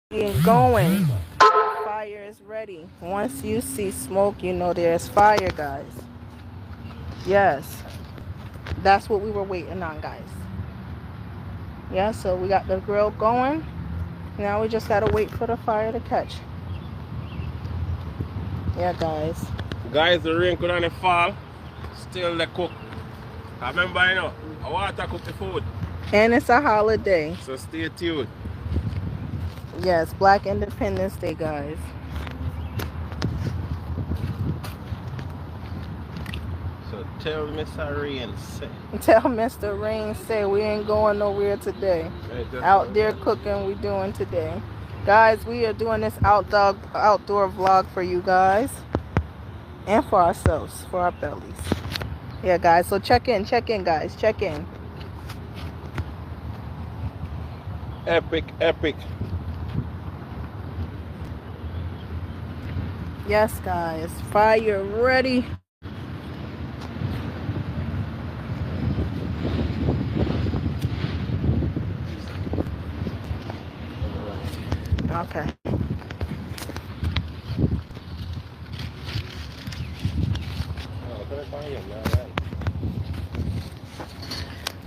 Getting going. Fire is ready. Once you see smoke, you know there's fire, guys. Yes, that's what we were waiting on, guys. Yeah, so we got the grill going. Now we just gotta wait for the fire to catch. Yeah, guys. Guys, the rain could only fall. Still they cook. I remember, I want to cook the food. And it's a holiday. So stay tuned. Yes, Black Independence Day, guys. So tell Mr. Rain say. Tell Mr. Rain say we ain't going nowhere today. Out there cooking we doing today. Guys, we are doing this outdoor vlog for you guys. And for ourselves, for our bellies. Yeah, guys, so check in, guys. Check in. Epic, epic. Yes, guys. Fire ready. Okay.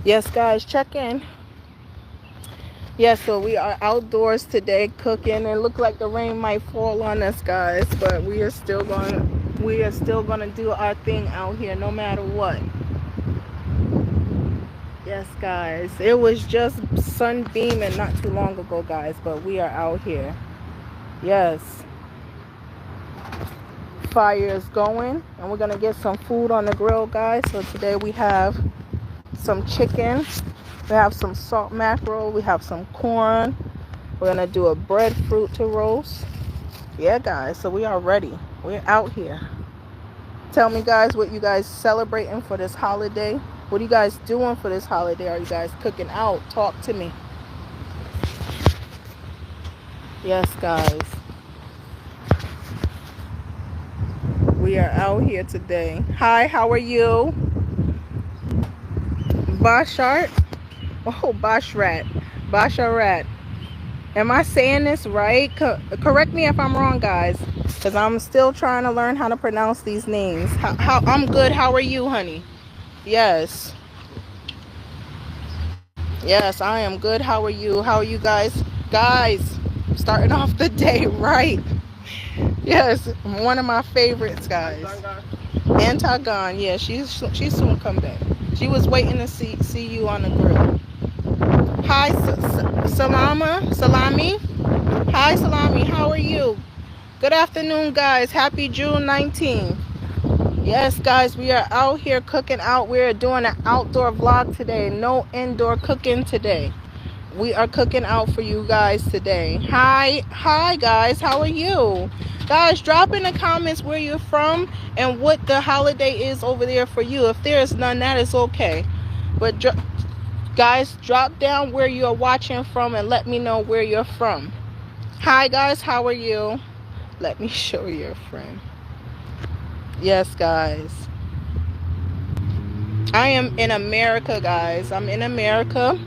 Yes, guys, check in. Yes, so we are outdoors today cooking. It looked like the rain might fall on us, guys, but we are still gonna do our thing out here no matter what. Yes, guys. It was just sunbeaming not too long ago, guys, but we are out here. Yes. Fire is going, and we're gonna get some food on the grill, guys. So today we have some chicken, we have some salt mackerel, we have some corn, we're gonna do a breadfruit to roast. Yeah, guys, so we are ready. We're out here. Tell me, guys, what you guys celebrating for this holiday. What are you guys doing for this holiday? Are you guys cooking out? Talk to me. Yes, guys. We are out here today. Hi, how are you? Bashart? Oh, Basharat. Am I saying this right? Correct me if I'm wrong, guys, because I'm still trying to learn how to pronounce these names. How I'm good. How are you, honey? Yes. Yes, I am good. How are you? How are you guys? Guys, starting off the day right. Yes, one of my favorites, guys. Antagon. Yeah, she's soon come back. She was waiting to see you on the grill. Hi, Salami. Hi, Salami. How are you? Good afternoon, guys. Happy June 19th. Yes, guys, we are out here cooking out. We're doing an outdoor vlog today. No indoor cooking today. We are cooking out for you guys today. Hi, guys. How are you? Guys, drop in the comments where you're from and what the holiday is over there for you. If there is none, that is okay. But guys, drop down where you're watching from and let me know where you're from. Hi, guys. How are you? Let me show your friend. Yes, guys. I am in America, guys. I'm in America,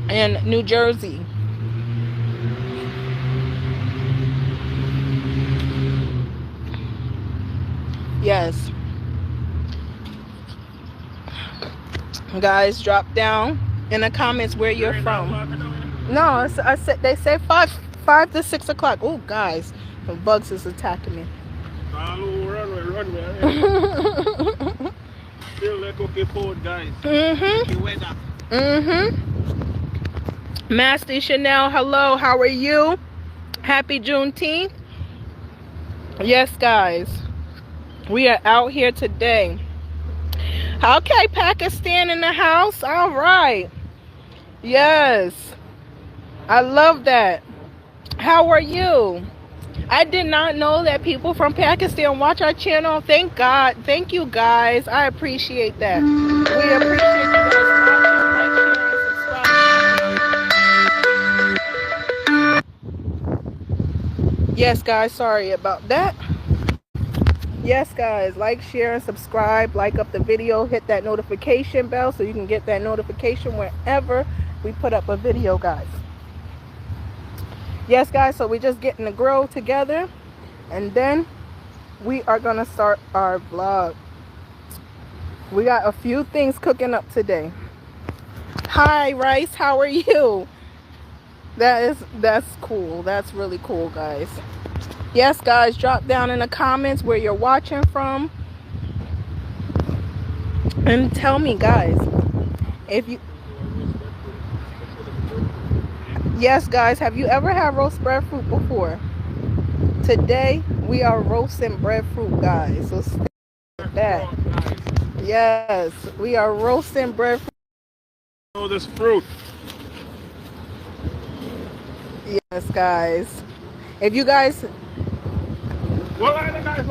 in New Jersey. Yes. Guys, drop down in the comments where you're from. No, I said they say 5 to 6 o'clock. Oh, guys, the bugs is attacking me. Run. Still like cooking food, guys. Master Chanel, hello. How are you? Happy Juneteenth. Yes, guys. We are out here today. Okay, Pakistan in the house. All right. Yes. I love that. How are you? I did not know that people from Pakistan watch our channel. Thank God. Thank you, guys. I appreciate that. We appreciate you guys watching. Yes, guys. Sorry about that. Yes, guys, like, share, and subscribe. Like up the video. Hit that notification bell so you can get that notification whenever we put up a video, guys. Yes, guys, so we're just getting the grill together, and then we are gonna start our vlog. We got a few things cooking up today. Hi, Rice, how are you? That's cool. That's really cool, guys. Yes, guys, drop down in the comments where you're watching from, and tell me, guys, if you yes, guys, have you ever had roast breadfruit before? Today we are roasting breadfruit, guys. So stay with that. Yes, we are roasting breadfruit. Oh, this fruit. Yes, guys. If you guys, What are the guys?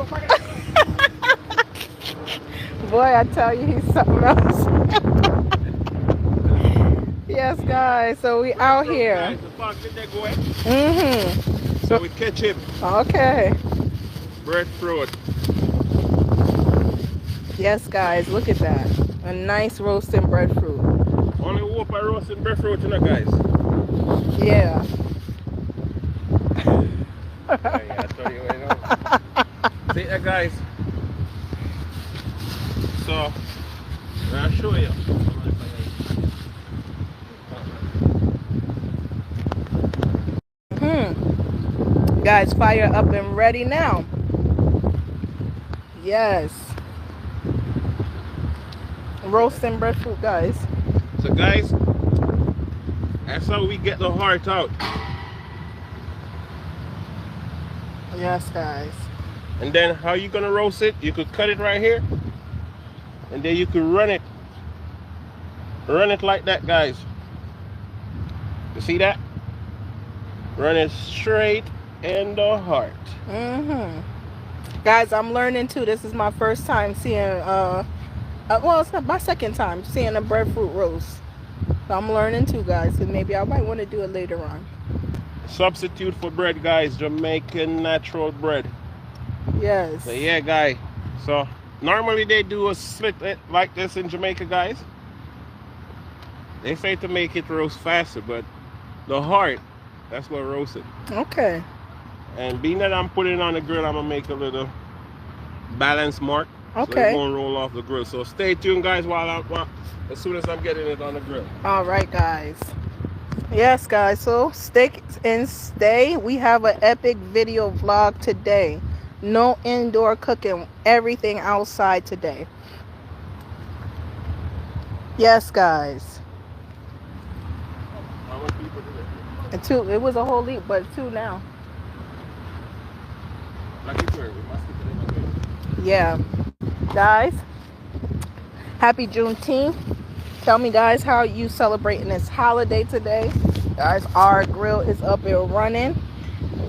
boy, I tell you, he's something else. Yes, guys. So we out here. So we catch him. Okay. Breadfruit. Yes, guys. Look at that. A nice roasting breadfruit. Only hope I roasting breadfruit, you know, guys. Yeah. I tell you, see that, guys. So I'll show you. Guys, fire up and ready now. Yes. Roasting breadfruit, guys. So guys, that's how we get the heart out. Yes, guys. And then how you gonna roast it? You could cut it right here, and then you could run it like that, guys. You see that? Run it straight in the heart. Guys, I'm learning too. This is my first time seeing well, it's not my second time seeing a breadfruit roast. So I'm learning too, guys, and maybe I might want to do it later on. Substitute for bread, guys. Jamaican natural bread. Yes. So yeah, guys. So normally they do a split like this in Jamaica, guys. They say to make it roast faster, but the heart, that's what roasts it. Okay. And being that I'm putting it on the grill, I'm gonna make a little balance mark. Okay. So it's gonna roll off the grill. So stay tuned, guys, as soon as I'm getting it on the grill. All right, guys. Yes, guys. So stay. We have an epic video vlog today. No indoor cooking. Everything outside today. Yes, guys. How many people do that? And two. It was a whole leap, but two now. Yeah, guys. Happy Juneteenth. Tell me, guys, how you celebrating this holiday today? Guys, our grill is up and running.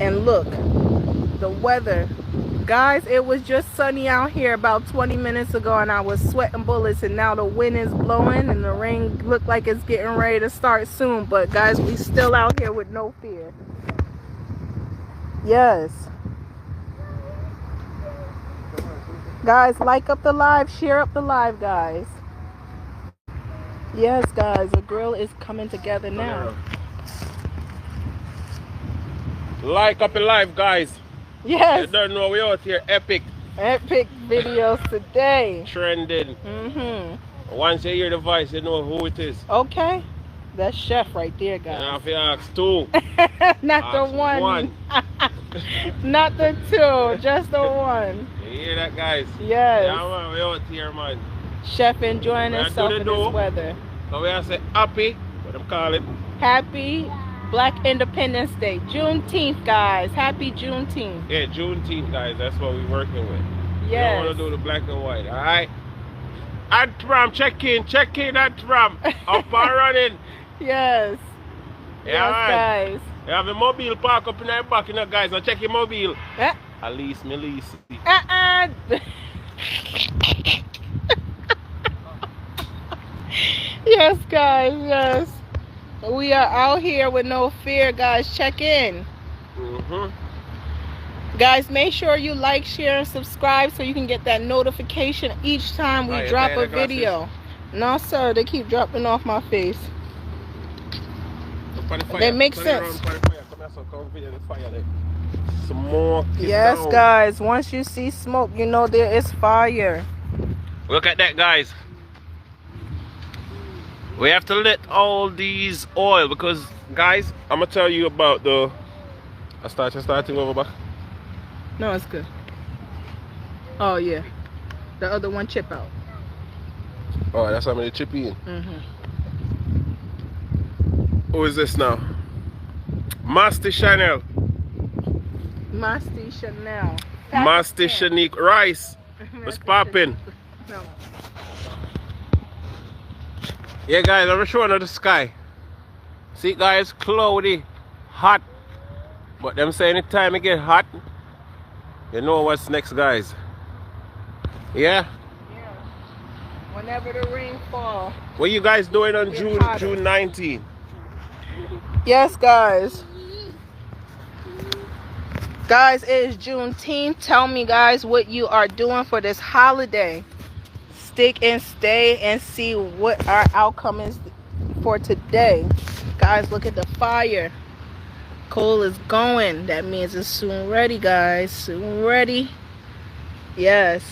And look, the weather. Guys, it was just sunny out here about 20 minutes ago, and I was sweating bullets, and now the wind is blowing and the rain look like it's getting ready to start soon. But guys, we still out here with no fear. Yes. Guys, like up the live, share up the live, guys. Yes, guys, the grill is coming together now. Like up the live, guys. Yes. You don't know we out here epic Videos today. trending. Once you hear the voice, you know who it is. Okay. That's Chef right there, guys. And if you ask two, not the one. Not the two, just the one. You hear that, guys? Yes. Yeah, man, we out here, man. Chef enjoying himself in this weather. So we have to say happy, what them call it? Happy Black Independence Day. Juneteenth, guys. Happy Juneteenth. Yeah, Juneteenth, guys. That's what we're working with. Yes. We don't want to do the black and white, all right? Antram, check in, Antram. Up and running. Yes. Yeah, yes, man. guys. You have a mobile park up in the back, you know, guys. Now check your mobile. At least me lease. Yes, guys, yes. We are out here with no fear, guys. Check in. Guys, make sure you like, share, and subscribe so you can get that notification each time we drop a video. No, sir, they keep dropping off my face. They make sense. so come over the fire there. Smoke it Yes, down. guys. Once you see smoke, you know there is fire. Look at that, guys. We have to let all these oil because, guys, I'm gonna tell you about the. Starting over back. No, it's good. Oh yeah, the other one chip out. Oh, that's how many chip in. Mhm. Who is this now? Master Chanel. Masti Chanel. Master Shanique Rice. What's popping? No. Yeah, guys, I'm showing you the sky. See, guys, cloudy, hot. But them say anytime it get hot, you know what's next, guys. Yeah. Yeah. Whenever the rain falls. What you guys doing on It's June hotter. June 19th? Yes, guys. Guys, it is Juneteenth. Tell me, guys, what you are doing for this holiday. Stick and stay and see what our outcome is for today. Guys, look at the fire. Coal is going. That means it's soon ready, guys. Soon ready. Yes.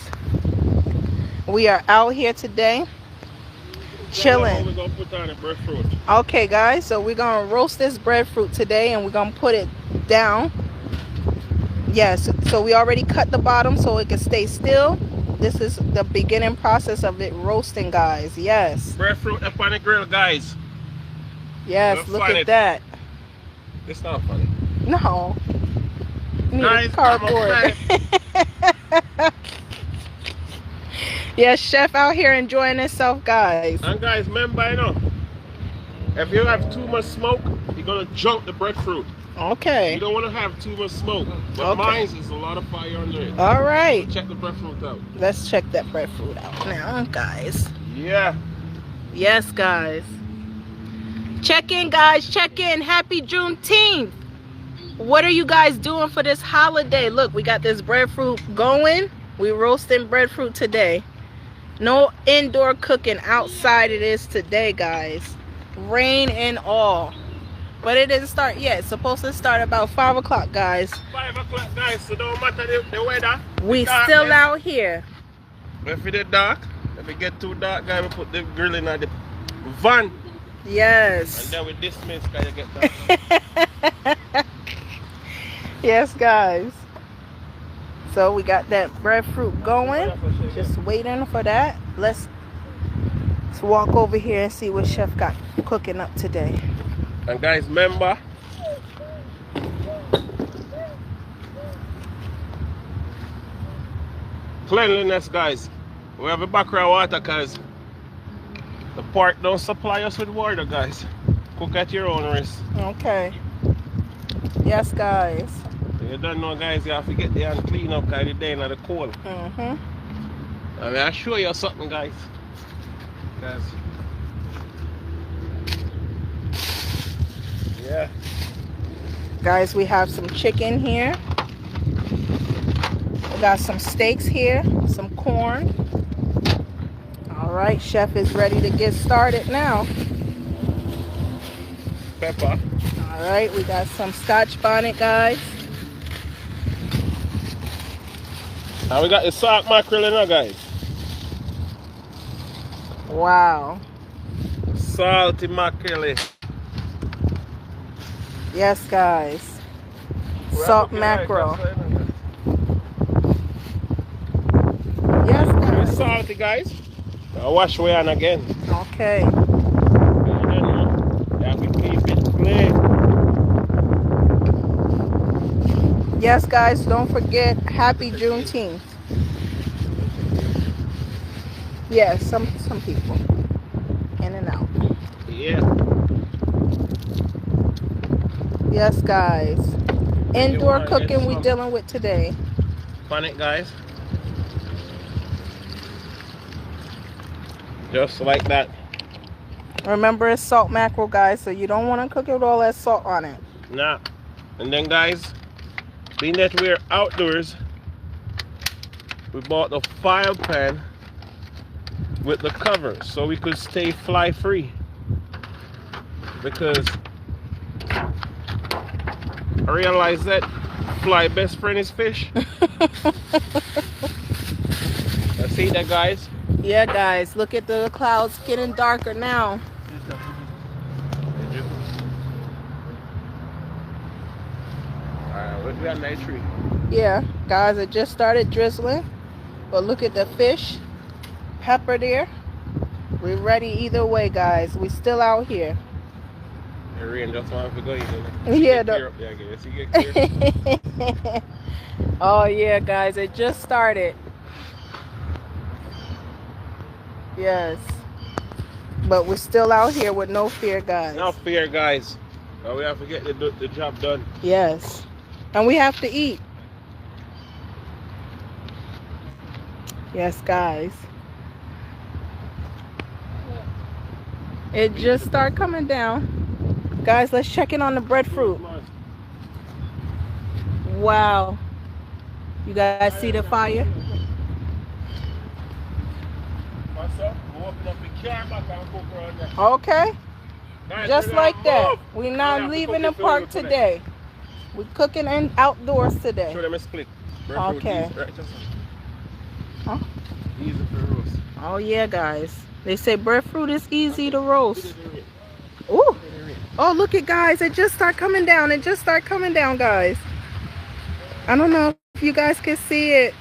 We are out here today. Chilling. We're gonna put on the breadfruit. Okay, guys, so we're gonna roast this breadfruit today and we're gonna put it down. Yes, so we already cut the bottom so it can stay still. This is the beginning process of it roasting, guys. Yes. Breadfruit up on the grill, guys. Yes, We'll look find at it. that. It's not funny. No. You need Guys, a cardboard. Yes, chef out here enjoying himself, guys. And guys, remember, you know, if you have too much smoke, you're gonna jump the breadfruit. Okay. You don't want to have too much smoke. But Okay. mine is a lot of fire under it. All right. Check the breadfruit out. Let's check that breadfruit out now, guys. Yeah. Yes, guys. Check in, guys. Check in. Happy Juneteenth. What are you guys doing for this holiday? Look, we got this breadfruit going. We roasting breadfruit today. No indoor cooking. Outside it is today, guys. Rain and all. But it didn't start yet. It's supposed to start about 5 o'clock, guys. 5 o'clock, guys, so don't matter the weather. We the still darkness. out here. If it is dark, if it get too dark, guys, we put the grill in the van. And Yes. then we dismiss, guys, you get dark. Yes, guys. So we got that breadfruit going. Just waiting for that. Let's walk over here and see what Chef got cooking up today. And guys, remember, cleanliness, guys. We have a background water because the park don't supply us with water, guys. Cook at your own risk. Okay. Yes, guys. You don't know, guys, you have to get there and clean up because you're there in the cold. Mhm. I mean, I'll show you something, guys. Guys. Yeah. Guys, we have some chicken here. We got some steaks here, some corn. All right, Chef is ready to get started now. Pepper. All right, we got some Scotch bonnet, guys. And we got the salt mackerel in there, guys. Wow. Salty mackerel. Yes, guys. Salt mackerel. Yes, It's guys. salty, guys. I'll wash away on again. Okay. You have to keep it clean. Yes, guys, don't forget Happy Juneteenth. Yes, some people. In and out. Yeah. Yes, guys. Indoor wanna get cooking we some- dealing with today. Pan it, guys. Just like that. Remember, it's salt mackerel, guys, so you don't want to cook it with all that salt on it. Nah. And then, guys, being that we're outdoors, we bought the file pan with the cover so we could stay fly free. Because I realize that fly best friend is fish. I see that, guys. Yeah, guys, look at the clouds getting darker now. We're on that tree. Yeah, guys, it just started drizzling. But look at the fish. Pepper there. We're ready either way, guys. We still out here. The rain just want to go in. Yeah. Oh, yeah, guys, it just started. Yes. But we're still out here with no fear, guys. No fear, guys. But we have to get the job done. Yes. And we have to eat. Yes, guys. It just started coming down. Guys, let's check in on the breadfruit. Wow. You guys see the fire? Okay. Just like that. We're not leaving the park today. We're cooking outdoors today. Show them a split. Okay. Huh? Easy for roast. Oh yeah, guys. They say breadfruit is easy to roast. Ooh. Oh, look at, guys. It just started coming down. It just started coming down, guys. I don't know if you guys can see it.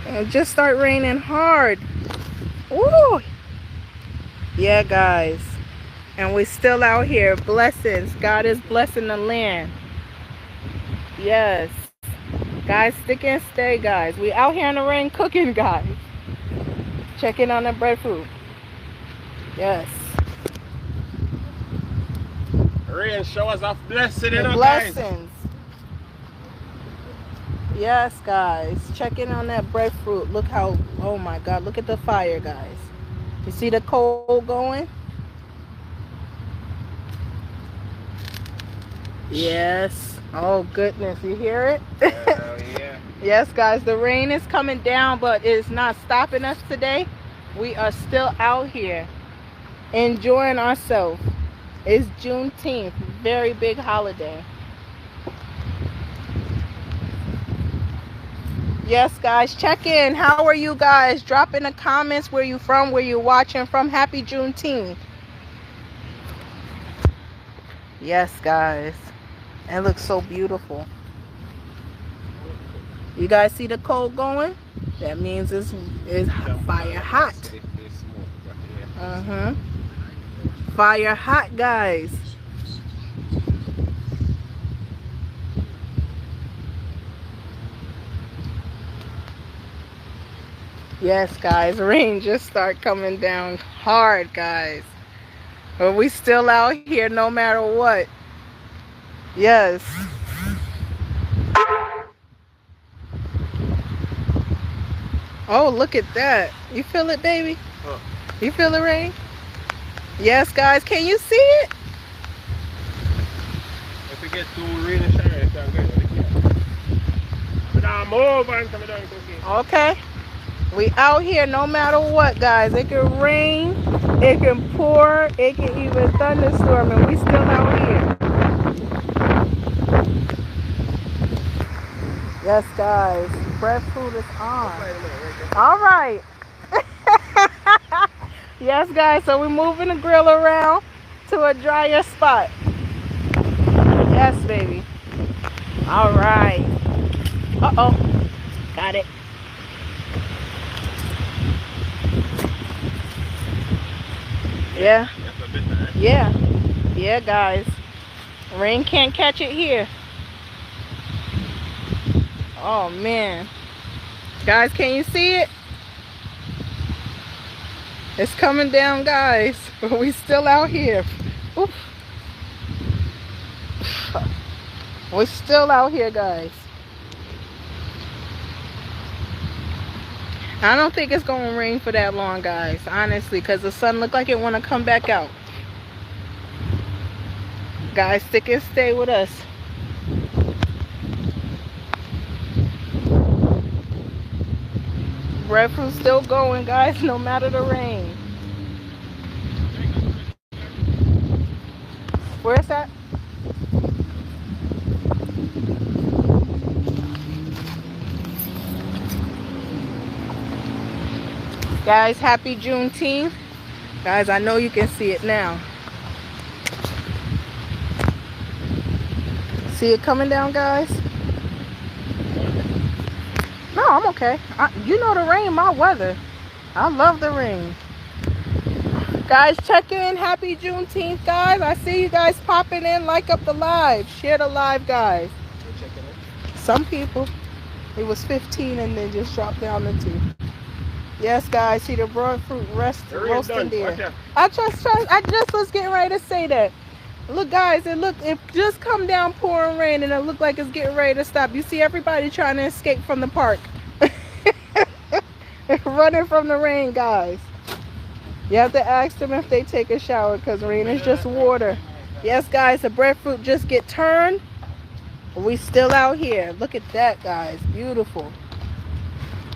It just started raining hard. Ooh. Yeah, guys. And we're still out here. Blessings. God is blessing the land. Yes. Guys, stick and stay, guys. We out here in the rain cooking, guys. Checking on the breadfruit. Yes. Rain showers of blessing, you know, blessings. Guys. Yes, guys. Checking on that breadfruit. Look how, oh my God, look at the fire, guys. You see the coal going? Yes. Oh goodness, you hear it? Yeah. Yes, guys, the rain is coming down, but it's not stopping us today. We are still out here enjoying ourselves. It's Juneteenth, very big holiday. Yes, guys, check in. How are you guys? Drop in the comments where you from, where you watching from. Happy Juneteenth. Yes, guys. It looks so beautiful. You guys see the coal going? That means it's fire hot. Fire hot, guys. Yes, guys, rain just start coming down hard, guys. But we still out here no matter what. Yes. Oh, look at that. You feel it, baby? You feel the rain? Yes, guys. Can you see it? If it gets too rainy, it can't get it. Okay. We out here no matter what, guys. It can rain, it can pour, it can even thunderstorm, and we still out here. Yes, guys. Breadfruit is on. All right. Yes, guys. So we're moving the grill around to a drier spot. Yes, baby. All right. Uh-oh. Got it. Yeah. Yeah. Yeah, guys. Rain can't catch it here. Oh, man. Guys, can you see it? It's coming down, guys. But we still out here. Oof. We're still out here, guys. I don't think it's going to rain for that long, guys. Honestly, because the sun looked like it want to come back out. Guys, stick and stay with us. Breadfruit's still going, guys, no matter the rain. Where's that? Guys, happy Juneteenth. Guys, I know you can see it now. See it coming down, guys? No, I'm okay. You know the rain, my weather. I love the rain. Guys, check in. Happy Juneteenth, guys. I see you guys popping in. Like up the live. Share the live, guys. Some people. It was 15 and then just dropped down to 2. Yes, guys. See the breadfruit roasting there. I just was getting ready to say that. Look, guys, it just come down pouring rain and it looked like it's getting ready to stop. You see everybody trying to escape from the park. Running from the rain, guys. You have to ask them if they take a shower because rain is just water. Yes, guys, the breadfruit just get turned. We still out here. Look at that, guys. Beautiful.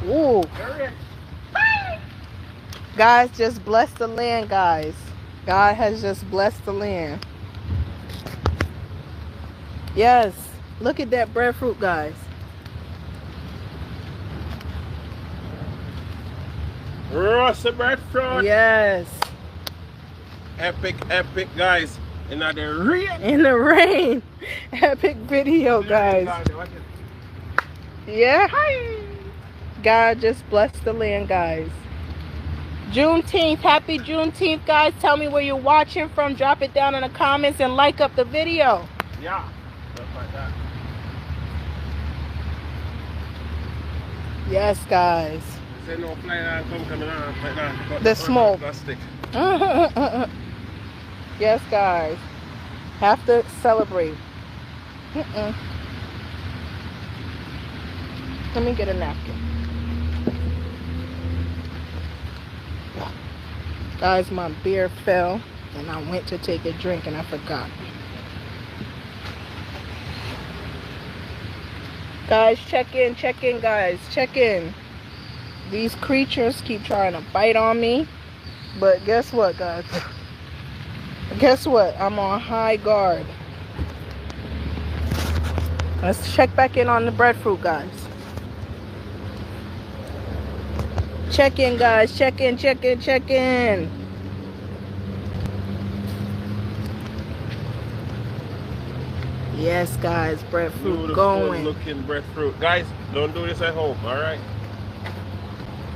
Ooh. Guys, just bless the land, guys. God has just blessed the land. Yes. Look at that breadfruit, guys. Roasted breadfruit. Yes. Epic, guys. In the rain. In the rain. Epic video, guys. Yeah. God just bless the land, guys. Juneteenth. Happy Juneteenth, guys. Tell me where you're watching from. Drop it down in the comments and like up the video. Yeah. Just like that. Yes, guys. Say no flying coming on like that. The smoke. Plastic. Yes, guys. Have to celebrate. Let me get a napkin. Guys, my beer fell and I went to take a drink and I forgot. Guys, check in, guys. Check in. These creatures keep trying to bite on me. But guess what, guys? Guess what? I'm on high guard. Let's check back in on the breadfruit, guys. Check in, guys. Check in. Yes, guys. Breadfruit Beautiful going. looking breadfruit. Guys, don't do this at home, alright?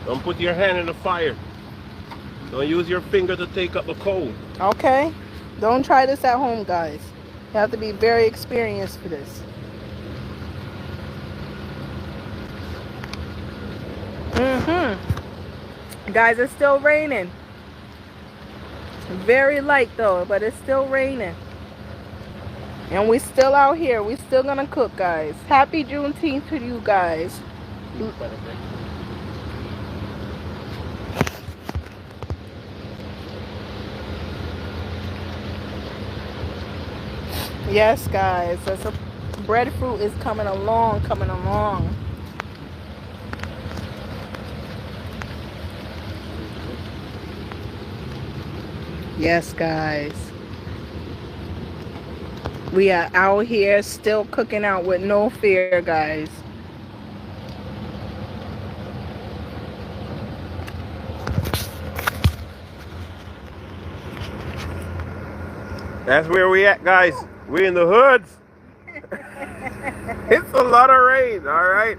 Don't put your hand in the fire. Don't use your finger to take up the coal. Okay? Don't try this at home, guys. You have to be very experienced for this. Guys, it's still raining. Very light though, but it's still raining. And we still out here. We still gonna cook, guys. Happy Juneteenth to you guys. Yes, guys. So breadfruit is coming along. Yes, guys. We are out here still cooking out with no fear, guys. That's where we at, guys. We in the hoods. It's a lot of rain, alright?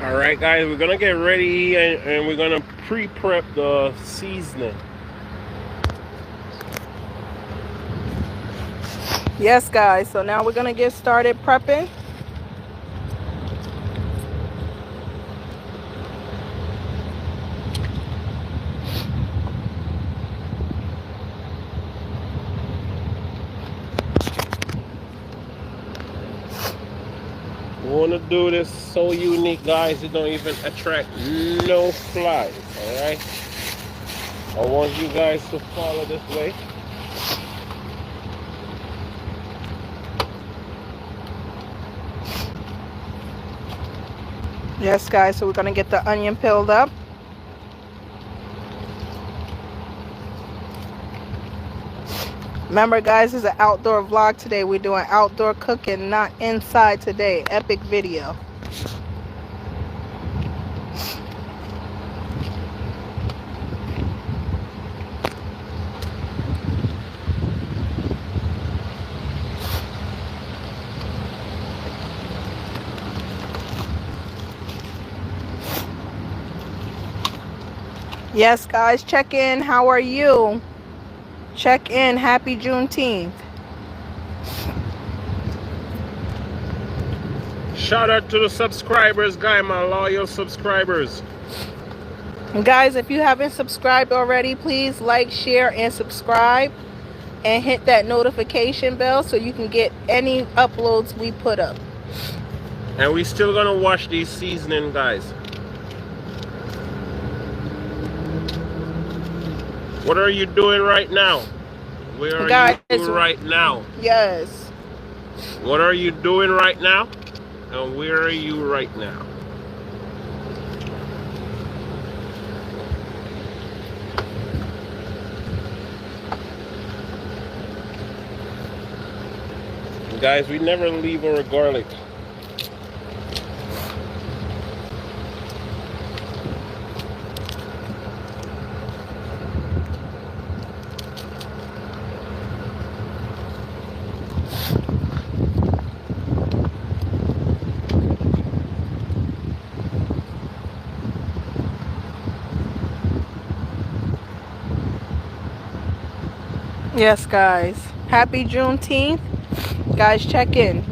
Alright guys, we're gonna get ready and we're gonna pre-prep the seasoning. Yes, guys, so now we're gonna get started prepping. want to do this so unique, guys. It don't even attract no flies. All right. I want you guys to follow this way. Yes, guys. So we're gonna get the onion peeled up. Remember, guys, it's an outdoor vlog today. We're doing outdoor cooking, not inside today. Epic video. Yes, guys, check in. How are you? Check in. Happy Juneteenth. Shout out to the subscribers, guys, my loyal subscribers. And guys, if you haven't subscribed already, please like, share, and subscribe. And hit that notification bell so you can get any uploads we put up. And we still gonna wash these seasoning, guys. What are you doing right now? Where are you right now? Yes. What are you doing right now? And where are you right now? Guys, we never leave our garlic. Yes, guys. Happy Juneteenth. Guys, check in.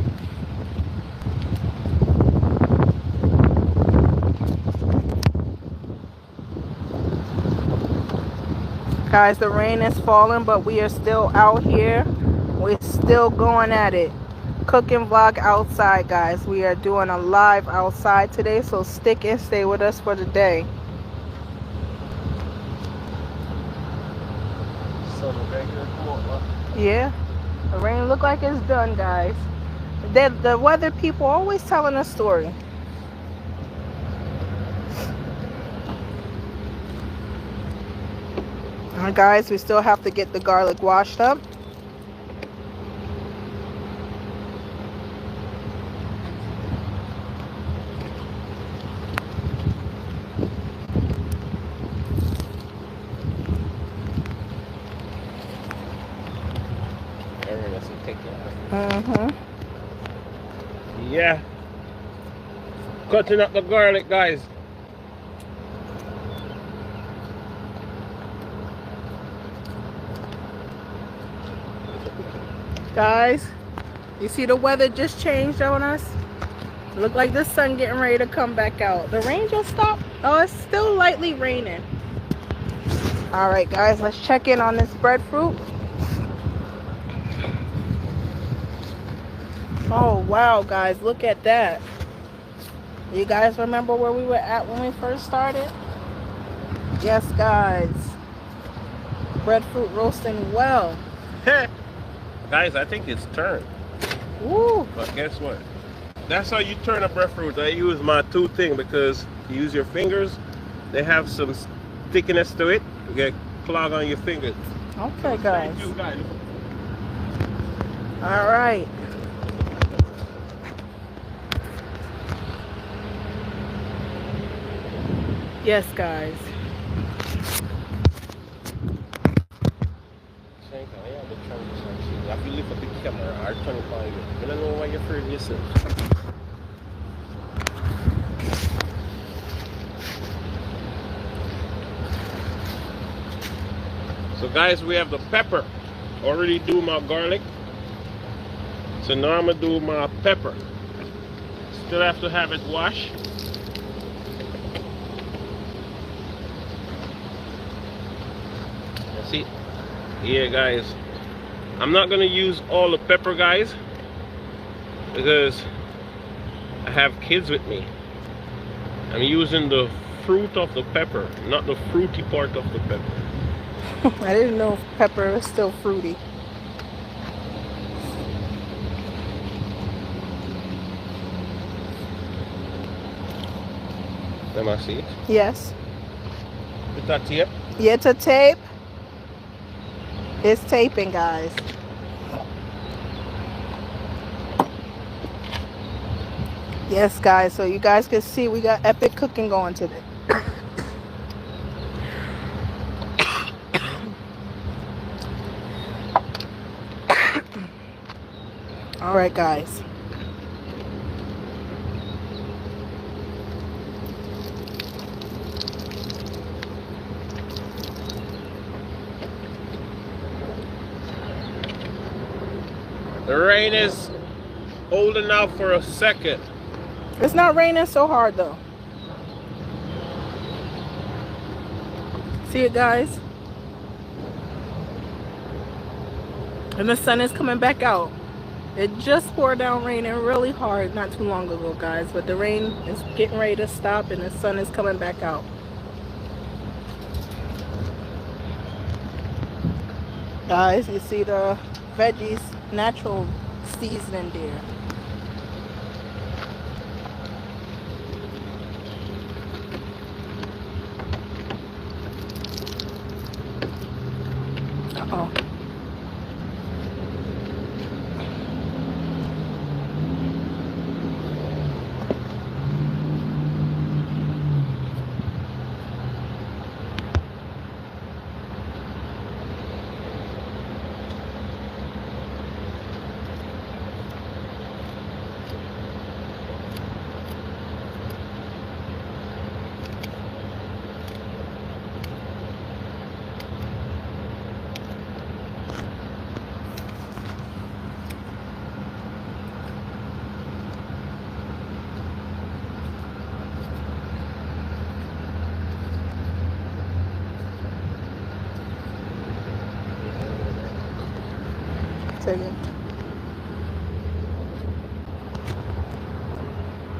Guys, the rain is falling, but we are still out here. We're still going at it. Cooking vlog outside, guys. We are doing a live outside today, so stick and stay with us for the day. Yeah, the rain look like it's done, guys. The weather people always telling a story. Alright, guys, we still have to get the garlic washed up. Yeah. Cutting up the garlic, guys. Guys, you see the weather just changed on us? Look like the sun getting ready to come back out. The rain just stopped. Oh, it's still lightly raining. All right, guys, let's check in on this breadfruit. Oh, wow, guys, look at that. You guys remember where we were at when we first started? Yes, guys. Breadfruit roasting well. Guys, I think it's turned. Woo. But guess what? That's how you turn a breadfruit. I use my two thing because you use your fingers. They have some stickiness to it. You get clog on your fingers. Okay, guys. All right. Yes, guys. If you lift up the camera, I'll turn it on you. You don't know why you're afraid of yourself. So guys, we have the pepper. Already do my garlic. So now I'm gonna do my pepper. Still have to have it washed. See, yeah, guys, I'm not gonna use all the pepper, guys, because I have kids with me. I'm using the fruit of the pepper, not the fruity part of the pepper. I didn't know pepper was still fruity. Let me see it. Yes. Is that tape? Yeah, it's a tape. It's taping, guys. Yes, guys. So you guys can see we got epic cooking going today. All right, guys. The rain is holding out for a second. It's not raining so hard though. See it, guys? And the sun is coming back out. It just poured down raining really hard not too long ago, guys. But the rain is getting ready to stop and the sun is coming back out. Guys, you see the veggies natural seasoning there. Uh-oh.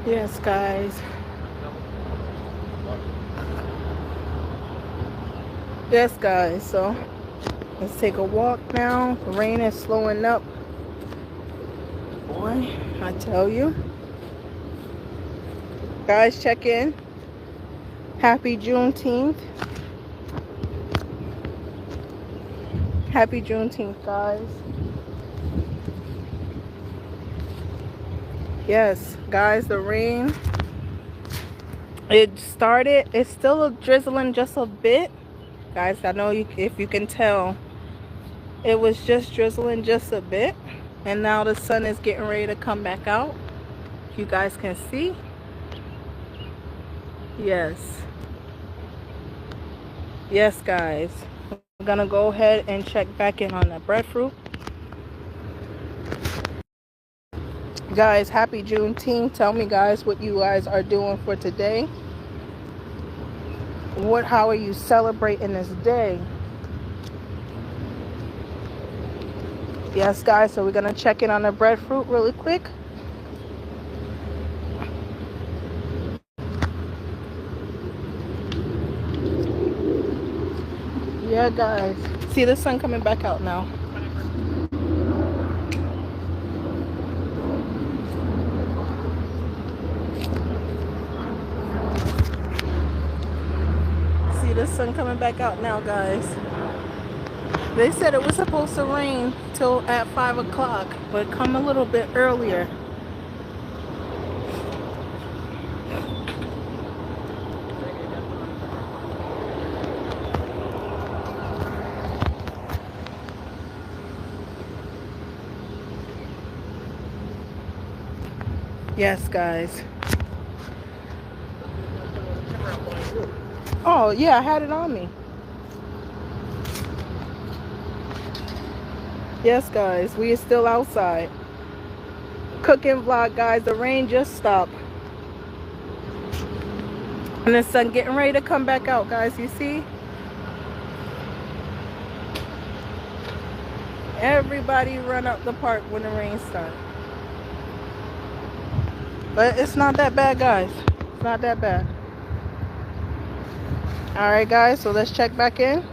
Yes, guys. Yes, guys. So let's take a walk now. The rain is slowing up. Boy, I tell you. Guys, check in. Happy Juneteenth. Happy Juneteenth, guys. Yes, guys, the rain, it started. It's still drizzling just a bit. Guys, I know if you can tell, it was just drizzling just a bit. And now the sun is getting ready to come back out. You guys can see. Yes. Yes, guys. I'm going to go ahead and check back in on the breadfruit. Guys, happy Juneteenth. Tell me, guys, what you guys are doing for today. How are you celebrating this day? Yes, guys, so we're gonna check in on the breadfruit really quick. Yeah, guys, see the sun coming back out now. The sun coming back out now, guys. They said it was supposed to rain till at 5 o'clock, but come a little bit earlier. Yes, guys. Oh, yeah, I had it on me. Yes, guys, we are still outside. Cooking vlog, guys. The rain just stopped. And the sun getting ready to come back out, guys. You see? Everybody run up the park when the rain starts. But it's not that bad, guys. It's not that bad. Alright, guys, so let's check back in.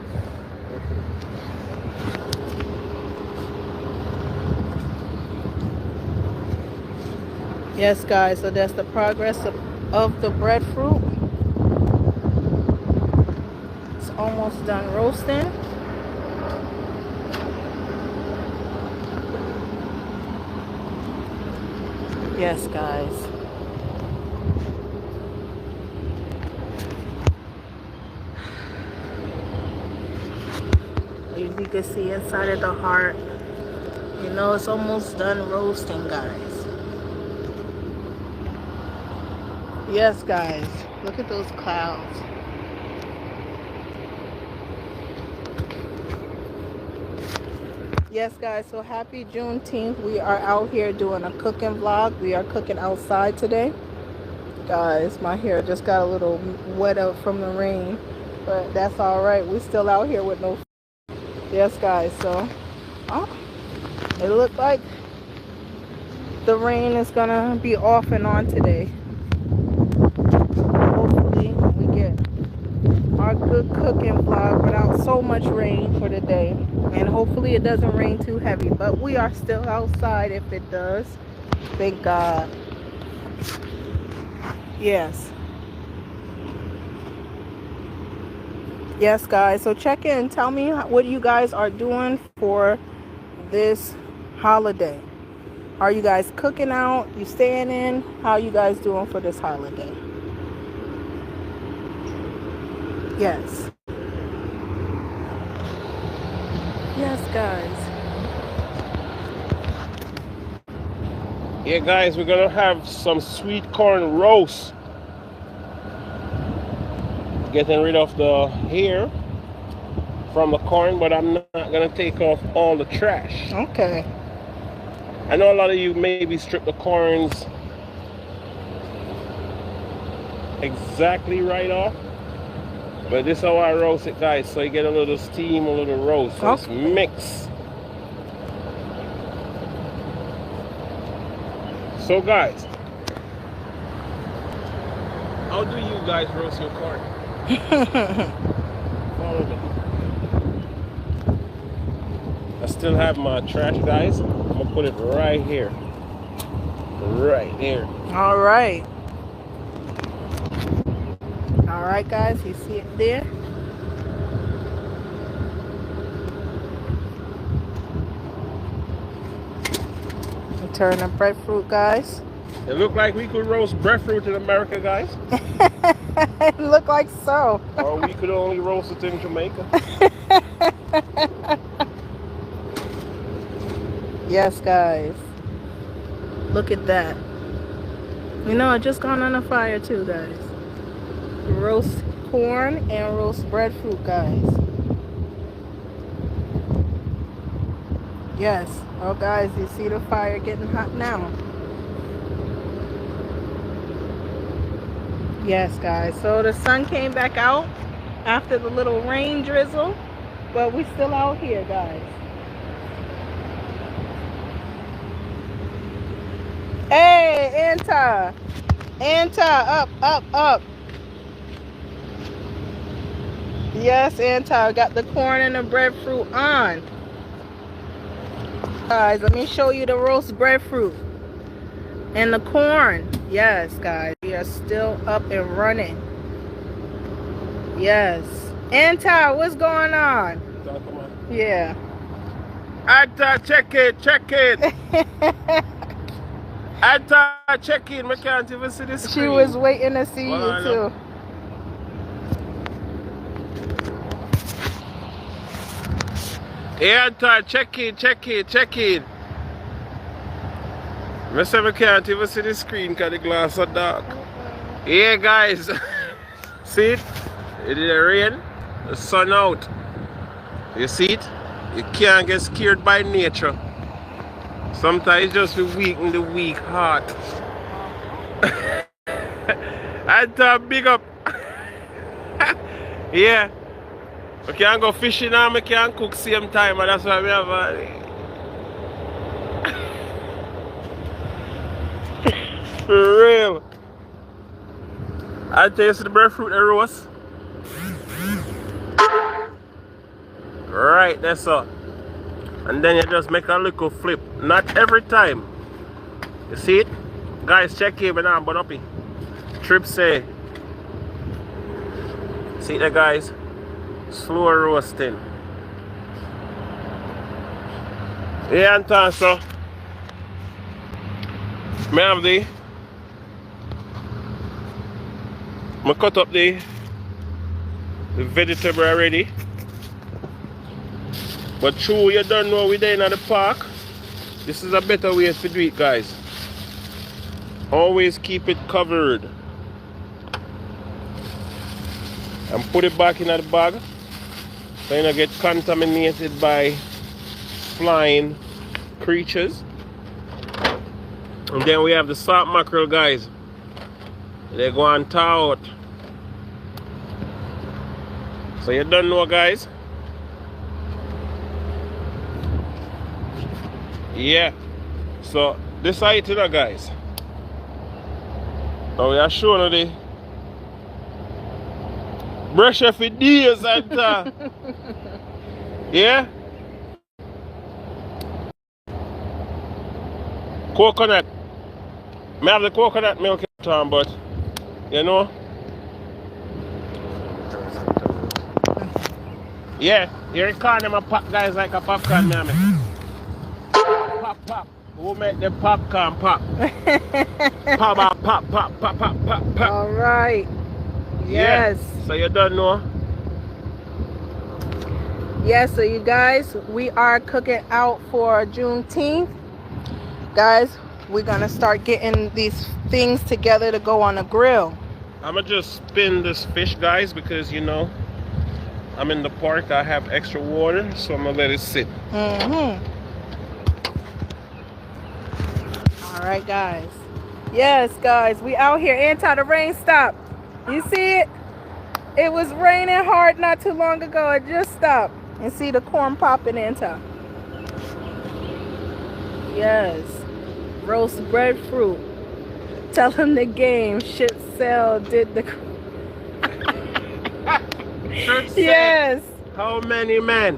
Yes, guys, so that's the progress of the breadfruit. It's almost done roasting. Yes, guys. As you can see inside of the heart, you know it's almost done roasting, guys. Yes, guys. Look at those clouds. Yes, guys, so happy Juneteenth. We are out here doing a cooking vlog. We are cooking outside today. Guys, my hair just got a little wet up from the rain, but that's all right. We're still out here with no... Yes, guys, so it looked like the rain is gonna be off and on today. Hopefully we get our good cooking vlog without so much rain for the day, and hopefully it doesn't rain too heavy, but we are still outside if it does. Thank God. Yes, guys, so check in, tell me what you guys are doing for this holiday. Are you guys cooking out? You staying in? How are you guys doing for this holiday? Yes, guys. Yeah, guys, we're gonna have some sweet corn roast. Getting rid of the hair from the corn, but I'm not gonna take off all the trash. Okay. I know a lot of you maybe strip the corns exactly right off, but this is how I roast it, guys. So you get a little steam, a little roast. So it's mixed. So guys, how do you guys roast your corn? Follow me. I still have my trash, guys. I'm gonna put it right here. Right here. All right, guys, you see it there? Turn the breadfruit, guys. It looked like we could roast breadfruit in America, guys. It looked like so. Or we could only roast it in Jamaica. Yes, guys. Look at that. You know, it just gone on the fire too, guys. Roast corn and roast breadfruit, guys. Yes. Oh, guys, you see the fire getting hot now. Yes, guys. So the sun came back out after the little rain drizzle, but we're still out here, guys. Hey, Anta. Anta, up. Yes, Anta, got the corn and the breadfruit on. Guys, let me show you the roast breadfruit and the corn. Yes, guys, we are still up and running. Yes. Anta, what's going on? Yeah. Anta, check it. Anta, check in. I can't even see the screen. She was waiting to see you too. Hey, Anta, check in. I can't even see the screen because the glass are dark. Yeah, guys. See it? It didn't rain. The sun out. You see it? You can't get scared by nature. Sometimes just the weak and the weak heart. Anta, big up. Yeah. I can't go fishing and I can't cook same time, and that's why we have For real. I taste the breadfruit and roast. Right, that's all. And then you just make a little flip. Not every time. You see it? Guys, check here when I'm but up. Trip say. See that, guys? Slow roasting. Yeah, and so. Me have I cut up the vegetable already. But true, you don't know we're there in the park. This is a better way to do it, guys. Always keep it covered. And put it back in the bag so you don't get contaminated by flying creatures. And then we have the salt mackerel, guys. They go on thaw out. So you don't know, guys. Yeah. So this is it, you know, guys. Now we are showing you the brush off the days and yeah. Coconut. I have the coconut milk in town, but you know. Yeah, here it can them a pop, guys, like a popcorn, mammy. Pop, pop. Who make the popcorn pop? Pop, pop, pop, pop, pop, pop, pop. All right. Yes. Yeah. So you don't know. Yes, so you guys, we are cooking out for Juneteenth. Guys, we're going to start getting these things together to go on a grill. I'm going to just spin this fish, guys, because, you know, I'm in the park. I have extra water, so I'm going to let it sit. All right, guys. Yes, guys, we out here. Anti, the rain stopped. You see it? It was raining hard not too long ago. It just stopped. And see the corn popping, Anti. Yes. Roast breadfruit. Tell him the game. Shit sell did the... Yes. How many men?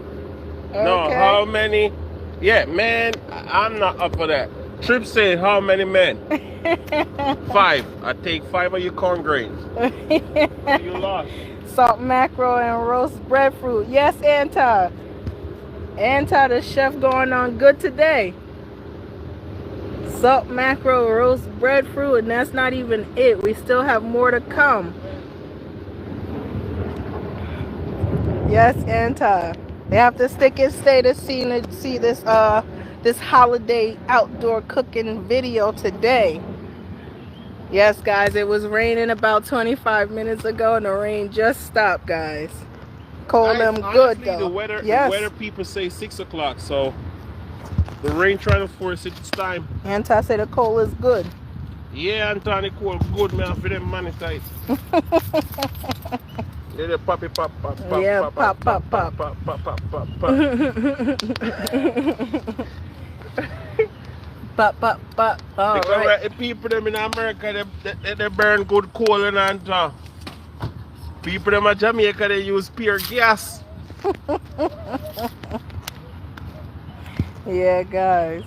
Okay. No, how many? Yeah, man, I'm not up for that. Trip said how many men? 5. I take 5 of your corn grains. You lost. Salt mackerel and roast breadfruit. Yes, Anta. Anta, the chef, going on good today. Salt mackerel, roast breadfruit, and that's not even it. We still have more to come. Yes, Anta. They have to stick and stay to see this this holiday outdoor cooking video today. Yes, guys, it was raining about 25 minutes ago, and the rain just stopped, guys. Cold them good, though. The weather people say 6 o'clock, so the rain trying to force it this time. Anti said the cold is good. Yeah, Anthony, cold good, man, for them money tight. Yeah, pop, pop, pop, pop, yeah, pop, pop, pop, pop, pop, pop, pop, pop, pop. Pop, pop, pop. All because right. the people them in America, they burn good coal and people them in Jamaica, they use pure gas. Yeah, guys.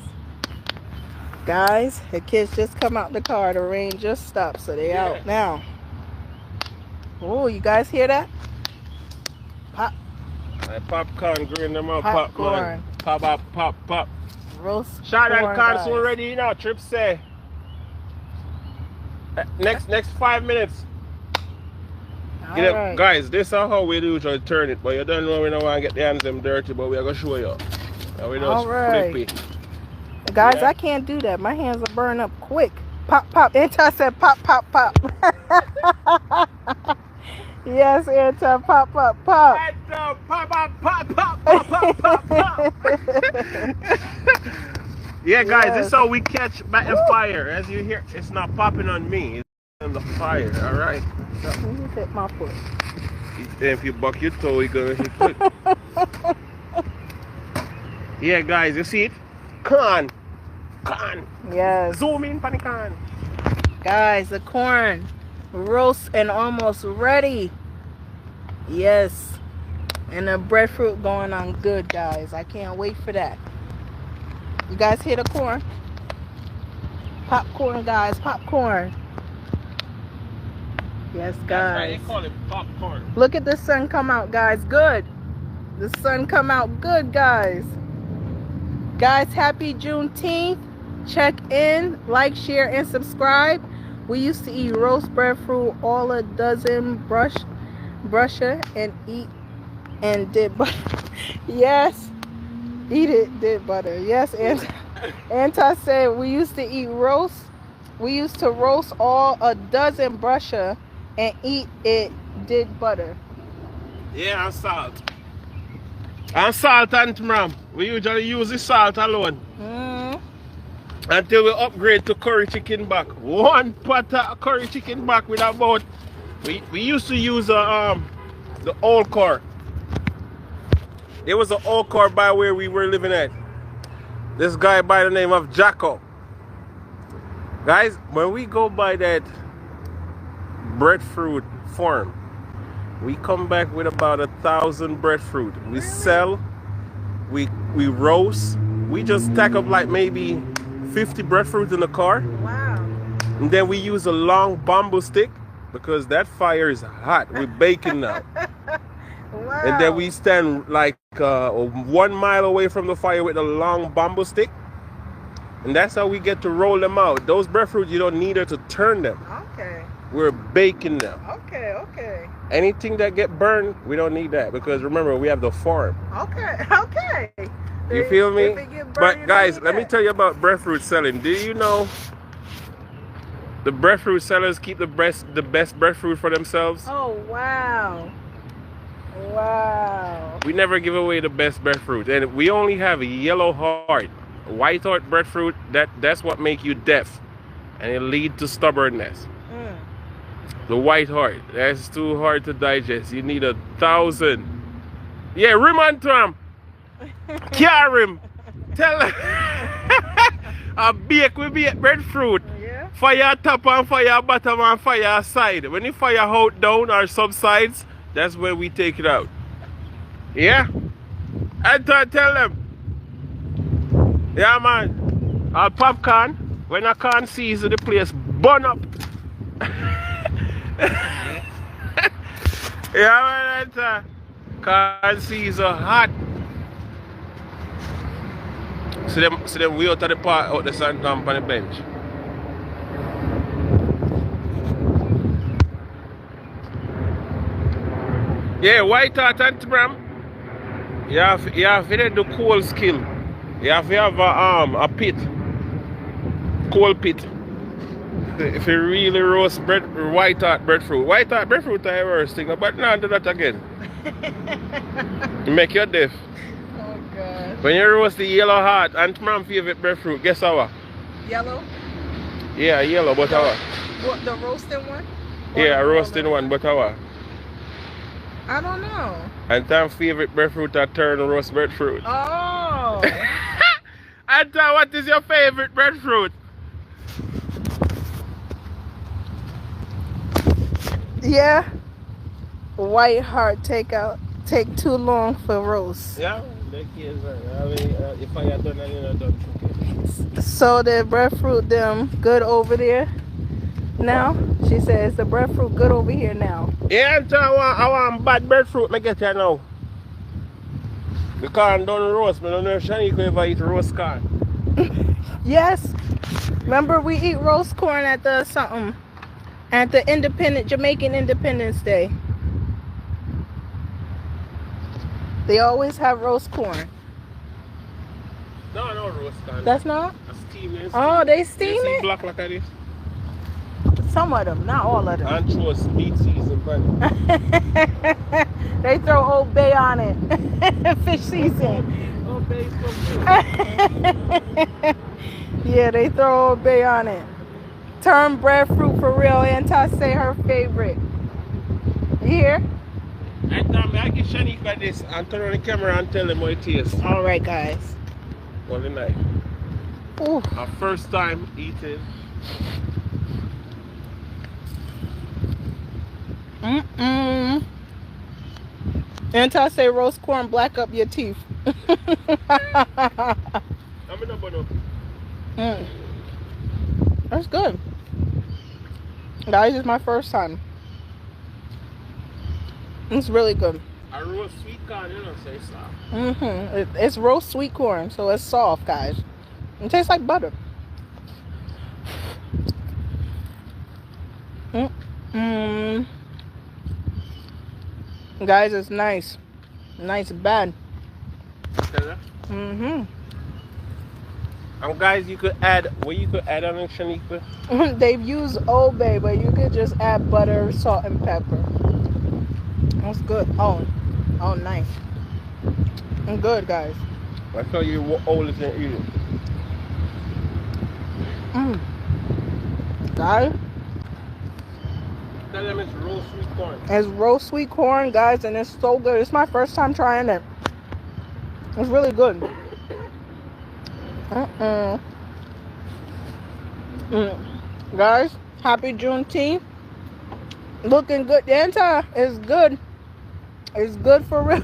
Guys, the kids just come out the car. The rain just stopped, so they out now. Oh, you guys hear that? Pop. Like popcorn, green them up, Popcorn. Pop, pop, pop, pop. Roast Shot and corn, cards guys. already, you know, Trip say. Next 5 minutes. All right. Guys, this is how we usually turn it, but you don't know we don't want to get the hands them dirty, but we're going to show you. And we just flip it. Guys, Yeah. I can't do that. My hands will burn up quick. Pop, pop. Anti said pop, pop, pop. Yes, Anti, pop, pop, pop. Pop, pop, pop, pop, pop, pop, pop, pop. Yeah, guys, Yes. this is how we catch by fire. As you hear, it's not popping on me. It's on the fire, all right? Let me hit my foot. If you buck your toe, you're going to hit it. Yeah, guys, you see it? Can. Yes. Zoom in, panic can. Guys, the corn roast and almost ready. Yes. And the breadfruit going on good, guys. I can't wait for that. You guys hear the corn? Popcorn, guys. Popcorn. Yes, guys. That's why they call it popcorn. Look at the sun come out, guys. Good. The sun come out good, guys. Guys, happy Juneteenth. Check in, like, share, and subscribe. We used to eat roast breadfruit, all a dozen brusher, and eat and did butter. Yes, eat it, did butter. Yes, and Anti said we used to eat roast. We used to roast all a dozen brusher and eat it, did butter. Yeah, and salt. And salt and ma'am. We usually use the salt alone. Until we upgrade to curry chicken back. One pot of curry chicken back with about we used to use the old car. There was an old car by where we were living at. This guy by the name of Jacko. Guys, when we go by that breadfruit farm, we come back with about 1,000 breadfruit. We sell, we roast, we just stack up like maybe 50 breadfruit in the car. Wow. And then we use a long bamboo stick because that fire is hot. We're baking now. Wow. And then we stand like 1 mile away from the fire with a long bamboo stick. And that's how we get to roll them out. Those breadfruit, you don't need her to turn them. Okay. We're baking them. Okay, okay. Anything that get burned, we don't need that because remember, we have the farm. Okay, okay. You feel me? But guys, let me you. tell you about breadfruit selling. Do you know the breadfruit sellers keep the best breadfruit for themselves? Oh, wow. Wow. We never give away the best breadfruit. And we only have a yellow heart. White heart breadfruit, that's what make you deaf. And it lead to stubbornness. The white heart, that's too hard to digest. You need 1,000. Yeah, rim and tram. Carry him. Tell him. We bake breadfruit. Yeah. Fire top and fire bottom and fire side. When you fire out down or subsides, that's when we take it out. Yeah? And tell them. Yeah, man. Our popcorn, when I can't see the place burn up. Yeah, man. Can't see so hot. So them we out of the park out the sun camp on the bench. Yeah, white hot and bram. You have to do coal skill. You have to have a pit. Coal pit. If you really roast white hot breadfruit. White hot breadfruit I ever thing, but now do that again. You make you deaf. Oh god. When you roast the yellow heart, and my favorite breadfruit, guess how? Yellow? Yeah, yellow, but how? What, the roasted one? Yeah, roasting one, but how? I don't know. And my favorite breadfruit I turn roast breadfruit. Oh. And what is your favorite breadfruit? Yeah. White heart take too long for roast. Yeah, if I had done and you not done cooking. So the breadfruit them good over there now? She says the breadfruit good over here now. Yeah, and I want bad breadfruit, I get here now. The corn don't roast, I don't know if Shanique ever eat roast corn. Yes. Remember we eat roast corn at the at the Jamaican Independence Day. They always have roast corn. No roast corn. That's not? A steaming. Oh, they steam You see it? black like this? Some of them, not all of them. Anchovies, meat season, bunny. They throw Old Bay on it. Fish season. Old Bay is so good. Yeah, they throw Old Bay on it. Term breadfruit for real. Anti say her favorite. You hear? And I give Shanique like this and turn on the camera and tell them what it tastes. All right, guys. One night. Ooh. Our first time eating Mm-mm. Anti say roast corn black up your teeth. Mm, that's good. Guys, it's my first time. It's really good. I roast sweet corn, you know, say soft. It's roast sweet corn, so it's soft, guys. It tastes like butter. Mm-mm. Guys, it's nice. Nice bad. Guys, you could add, what you could add on it, Shaniqua? They've used Old Bay, but you could just add butter, salt, and pepper. That's good. Oh, nice. And good, guys. I tell you what old is in eating. Guys, Tell them it's roast sweet corn. it's roast sweet corn, guys, and it's so good. It's my first time trying it. It's really good. Guys, happy Juneteenth. Looking good. The entire is good. It's good for real.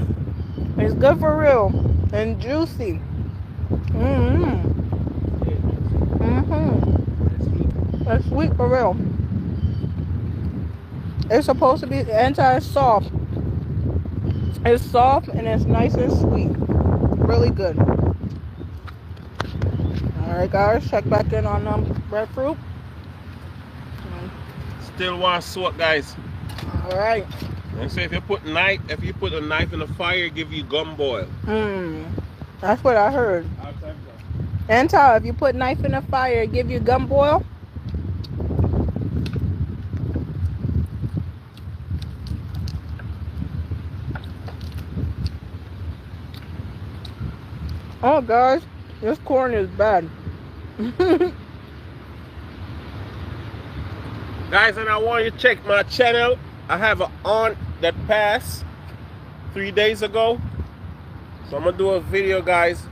It's good for real. And juicy. It's sweet for real. It's supposed to be anti-soft. It's soft and it's nice and sweet. Really good. Alright guys, check back in on breadfruit. Still want salt, guys. Alright. And so if you put a knife in the fire, give you gum boil. That's what I heard. Anti, if you put knife in the fire, it give you gum boil. Oh guys, this corn is bad. Guys, and I want you to check my channel. I have an aunt that passed 3 days ago. So I'm going to do a video, guys.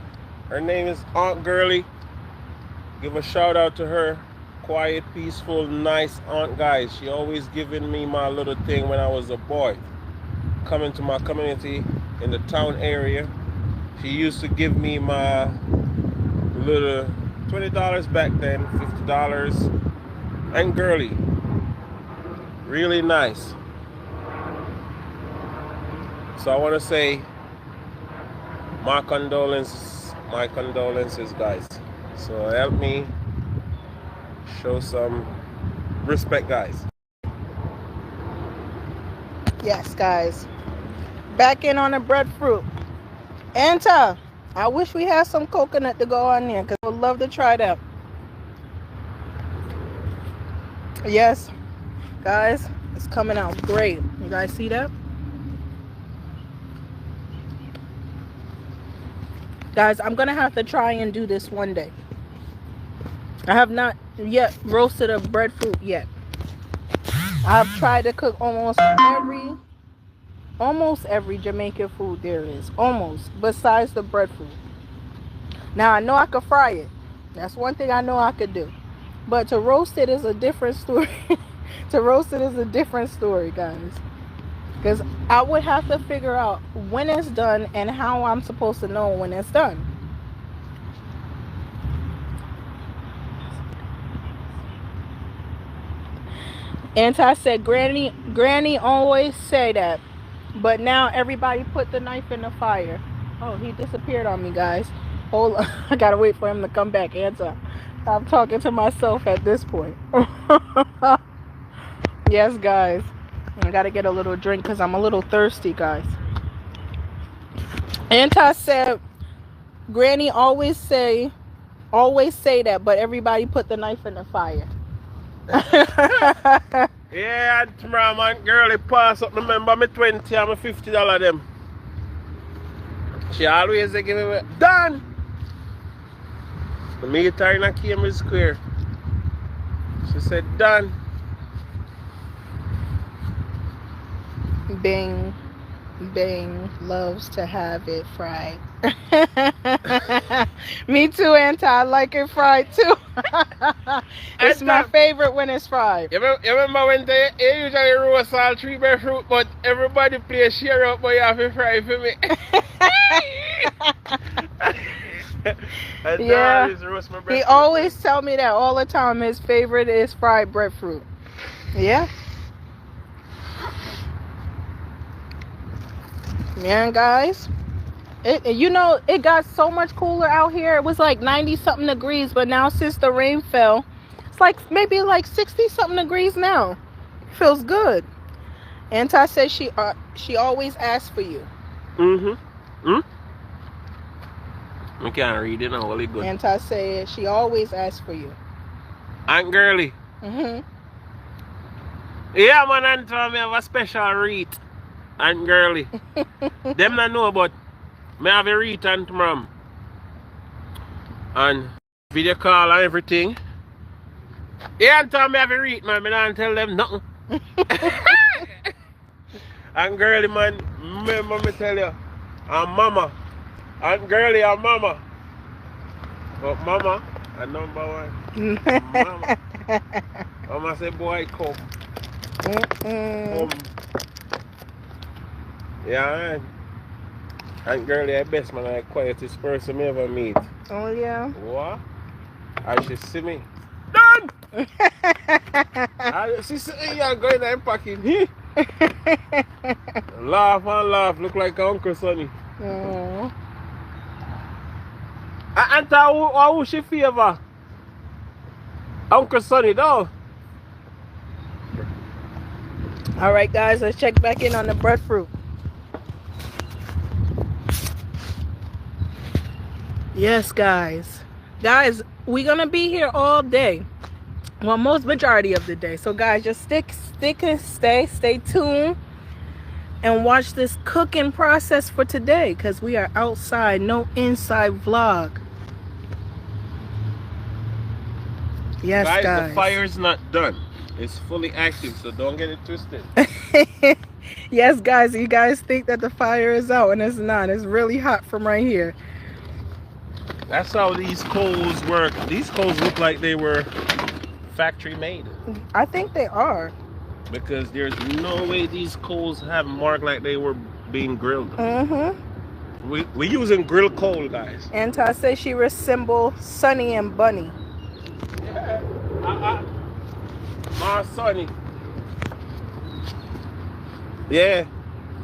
Her name is Aunt Girly. Give a shout out to her. Quiet, peaceful, nice aunt, guys. She always giving me my little thing when I was a boy. Coming to my community in the town area. She used to give me my little $20 back then, $50. And girly. Really nice. So I want to say my condolences, guys. So help me show some respect, guys. Yes, guys. Back in on the breadfruit. Anta, I wish we had some coconut to go on there because I would love to try that. Yes, guys, it's coming out great. You guys see that? Guys, I'm going to have to try and do this one day. I have not yet roasted a breadfruit yet. I've tried to cook almost every Jamaican food there is. Almost. Besides the breadfruit. Now, I know I could fry it. That's one thing I know I could do. But to roast it is a different story. To roast it is a different story, guys. Because I would have to figure out when it's done and how I'm supposed to know when it's done. Anti said, Granny always say that. But now everybody put the knife in the fire. Oh, he disappeared on me, guys. Hold on. I gotta wait for him to come back. Anti. I'm talking to myself at this point. Yes, guys. I gotta get a little drink because I'm a little thirsty, guys. Anti said, Granny always say that, but everybody put the knife in the fire. Yeah, tomorrow, man, girlie pass up. Remember me 20 and me $50 them. She always say, give me done. The meet her in a Cambridge Square. She said, done. Bing loves to have it fried. Me too, Auntie. I like it fried too. It's And my favorite when it's fried. you remember when they usually roast all three fruit, but everybody play share up, but you have to fry for me. And Yeah. always roast my He breadfruit. always tell me that all the time. His favorite is fried breadfruit. Yeah. Man, guys. It got so much cooler out here. It was like 90 something degrees, but now since the rain fell, it's like maybe like 60 something degrees now. Feels good. Auntie says she always asks for you. Mm-hmm. I can't read it now, really good. Auntie said she always asks for you. Aunt Girly. Mm-hmm. Yeah, man, Aunt me have a special read. Aunt Girly. Them not know, but me have a read, Aunt Mom. And video call and everything. Yeah, Aunt me have a read, man. Me don't tell them nothing. Aunt Girly, man, remember me tell you, and Mama. Aunt Girly and Mama. But Mama, a number one. Mama. Mama say, boy, come. Come. Yeah, man. Aunt Girly, I best man, I quietest person me ever meet. Oh, yeah. What? And she see me. Done! And she say, yeah, going and packing. Laugh and laugh, look like Uncle Sonny. Mm. And who she favor? Uncle Sonny, though. All right, guys, let's check back in on the breadfruit. Yes, guys. Guys, we're going to be here all day. Well, most majority of the day. So, guys, just stick and stay tuned. And watch this cooking process for today. Because we are outside. No inside vlog. Yes, guys. The fire's not done. It's fully active, so don't get it twisted. Yes, guys. You guys think that the fire is out. And it's not. It's really hot from right here. That's how these coals work. These coals look like they were factory made. I think they are. Because there's no way these coals have marked like they were being grilled. Mm-hmm. We're using grill coal, guys. Auntie says she resembles Sunny and Bunny. Yeah. My Sonny. Yeah.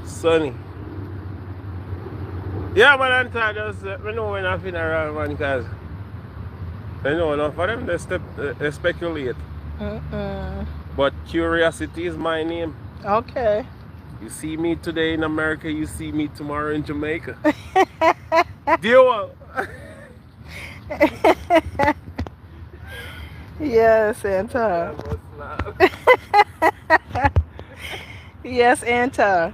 Sonny. Yeah, man, Auntie, just let me know when I'm feeling around, man, because I know enough for them, they speculate. But curiosity is my name. Okay. You see me today in America, you see me tomorrow in Jamaica. Deal. Yes, Auntie. Yes, Auntie.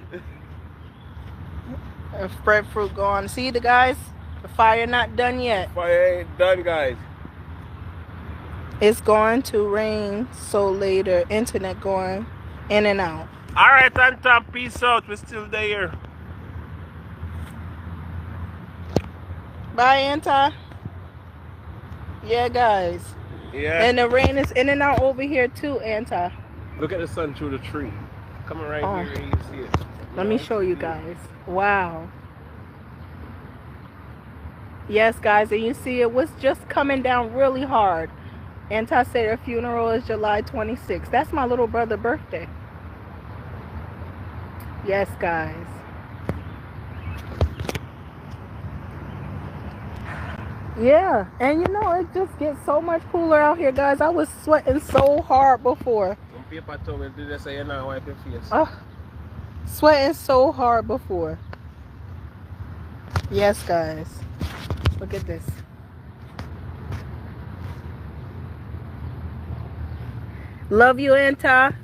Breadfruit going. See the guys? The fire not done yet. Fire ain't done, guys. It's going to rain, so later internet going in and out. Alright, Auntie, peace out. We're still there. Bye, Auntie. Yeah, guys. Yeah. And the rain is in and out over here too, Auntie. Look at the sun through the tree. Coming right here and you see it. Let me show you guys. Wow. Yes, guys, and you see it was just coming down really hard. Auntie said her funeral is July 26th. That's my little brother's birthday. Yes, guys. Yeah, and you know, it just gets so much cooler out here, guys. I was sweating so hard before. Some people told me to say, you know, wipe your face. Sweating so hard before. Yes, guys. Look at this. Love you, Auntie.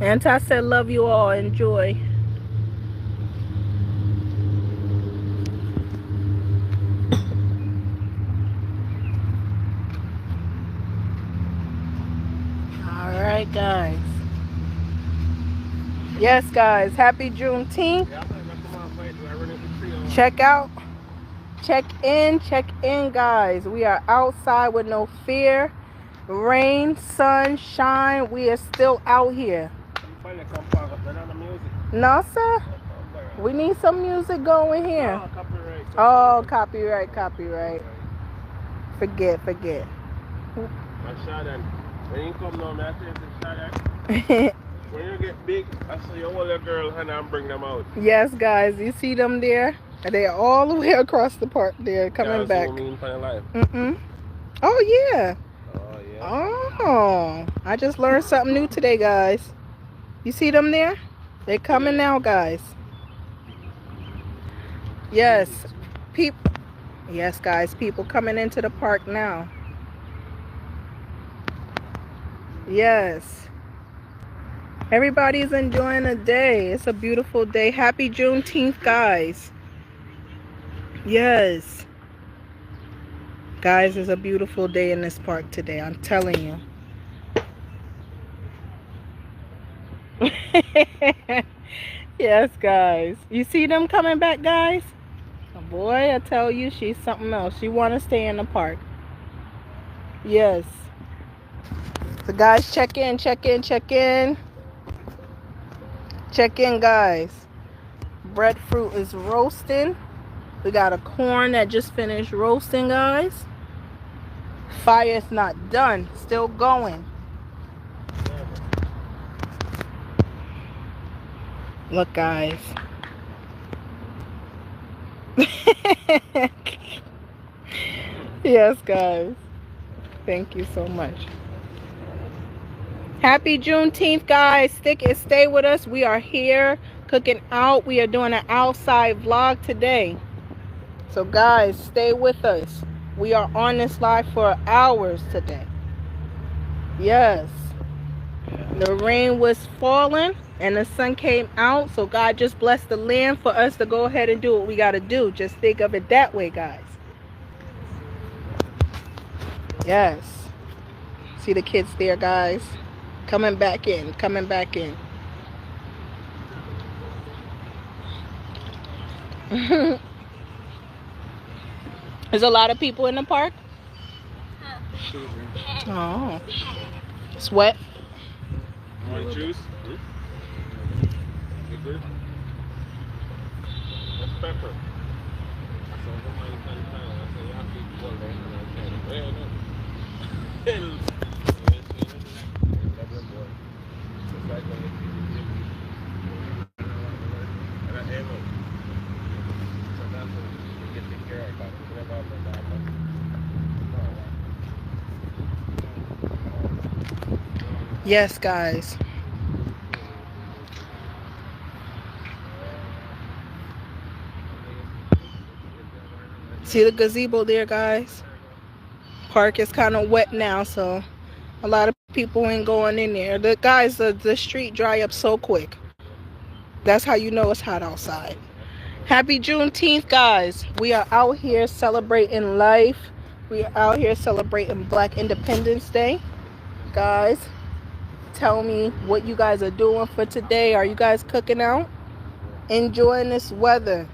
Auntie said love you all. Enjoy. Alright, guys. Yes, guys. Happy Juneteenth. Check out. Check in, guys. We are outside with no fear. Rain, sun, shine. We are still out here. No, sir. We need some music going here. Oh, copyright. Forget. When you come down, I say when you get big, I say you hold a girl hand and bring them out. Yes, guys. You see them there? They're all the way across the park there, coming back. Oh, yeah. Oh, I just learned something new today, guys. You see them there? They're coming now, guys. Yes. Yes, guys. People coming into the park now. Yes. Everybody's enjoying the day. It's a beautiful day. Happy Juneteenth, guys. Yes. Guys, it's a beautiful day in this park today. I'm telling you. Yes, guys. You see them coming back, guys? Oh, boy, I tell you, she's something else. She want to stay in the park. Yes. So, guys, check in. Check in, guys. Breadfruit is roasting. We got a corn that just finished roasting, guys. Fire is not done. Still going. Look, guys. Yes, guys. Thank you so much. Happy Juneteenth, guys. Stay with us. We are here cooking out. We are doing an outside vlog today. So, guys, stay with us. We are on this live for hours today. Yes. The rain was falling and the sun came out. So, God just blessed the land for us to go ahead and do what we got to do. Just think of it that way, guys. Yes. See the kids there, guys. Coming back in. There's a lot of people in the park. Oh. Sweat. Want juice? You good? What's pepper? Yes, guys. See the gazebo there, guys? Park is kind of wet now, so a lot of people ain't going in there. The street dry up so quick. That's how you know it's hot outside. Happy Juneteenth, guys. We are out here celebrating life. We are out here celebrating Black Independence Day. Guys, tell me what you guys are doing for today. Are you guys cooking out? Enjoying this weather?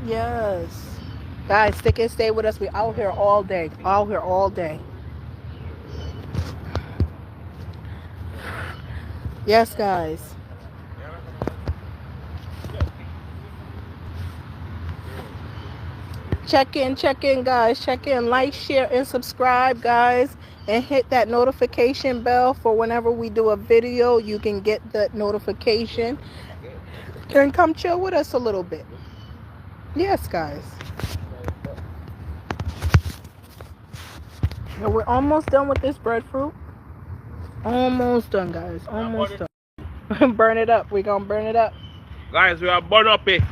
Yes. Guys, stay with us. We're out here all day. Yes, guys. Check in, guys. Check in. Like, share, and subscribe, guys. And hit that notification bell for whenever we do a video. You can get that notification. And come chill with us a little bit. Yes, guys. And we're almost done with this breadfruit. Almost done, guys. Almost done. Burn it up. We're going to burn it up. Guys, we are burn up it.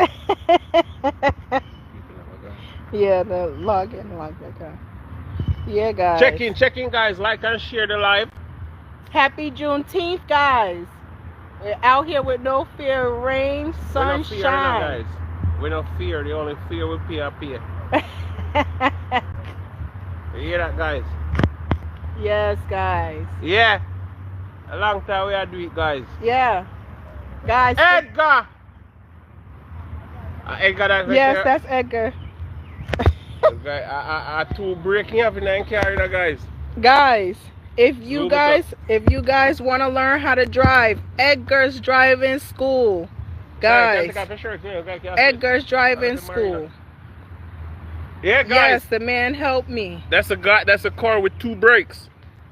Yeah, the log that guy. Yeah, guys. Check in, guys. Like and share the live. Happy Juneteenth, guys. We're out here with no fear of rain, sunshine. We don't fear. The only fear we pay. You hear that, guys? Yes, guys. Yeah. A long time we are doing it, guys. Yeah. Guys. Edgar! Edgar, that's Yes, that's Edgar. I two breaking up in the car, guys. Guys, if you Zoom it up. guys want to learn how to drive, Edgar's driving school. Guys, Edgar's driving school. Yeah, guys. Yes, the man helped me. That's a car with 2 brakes.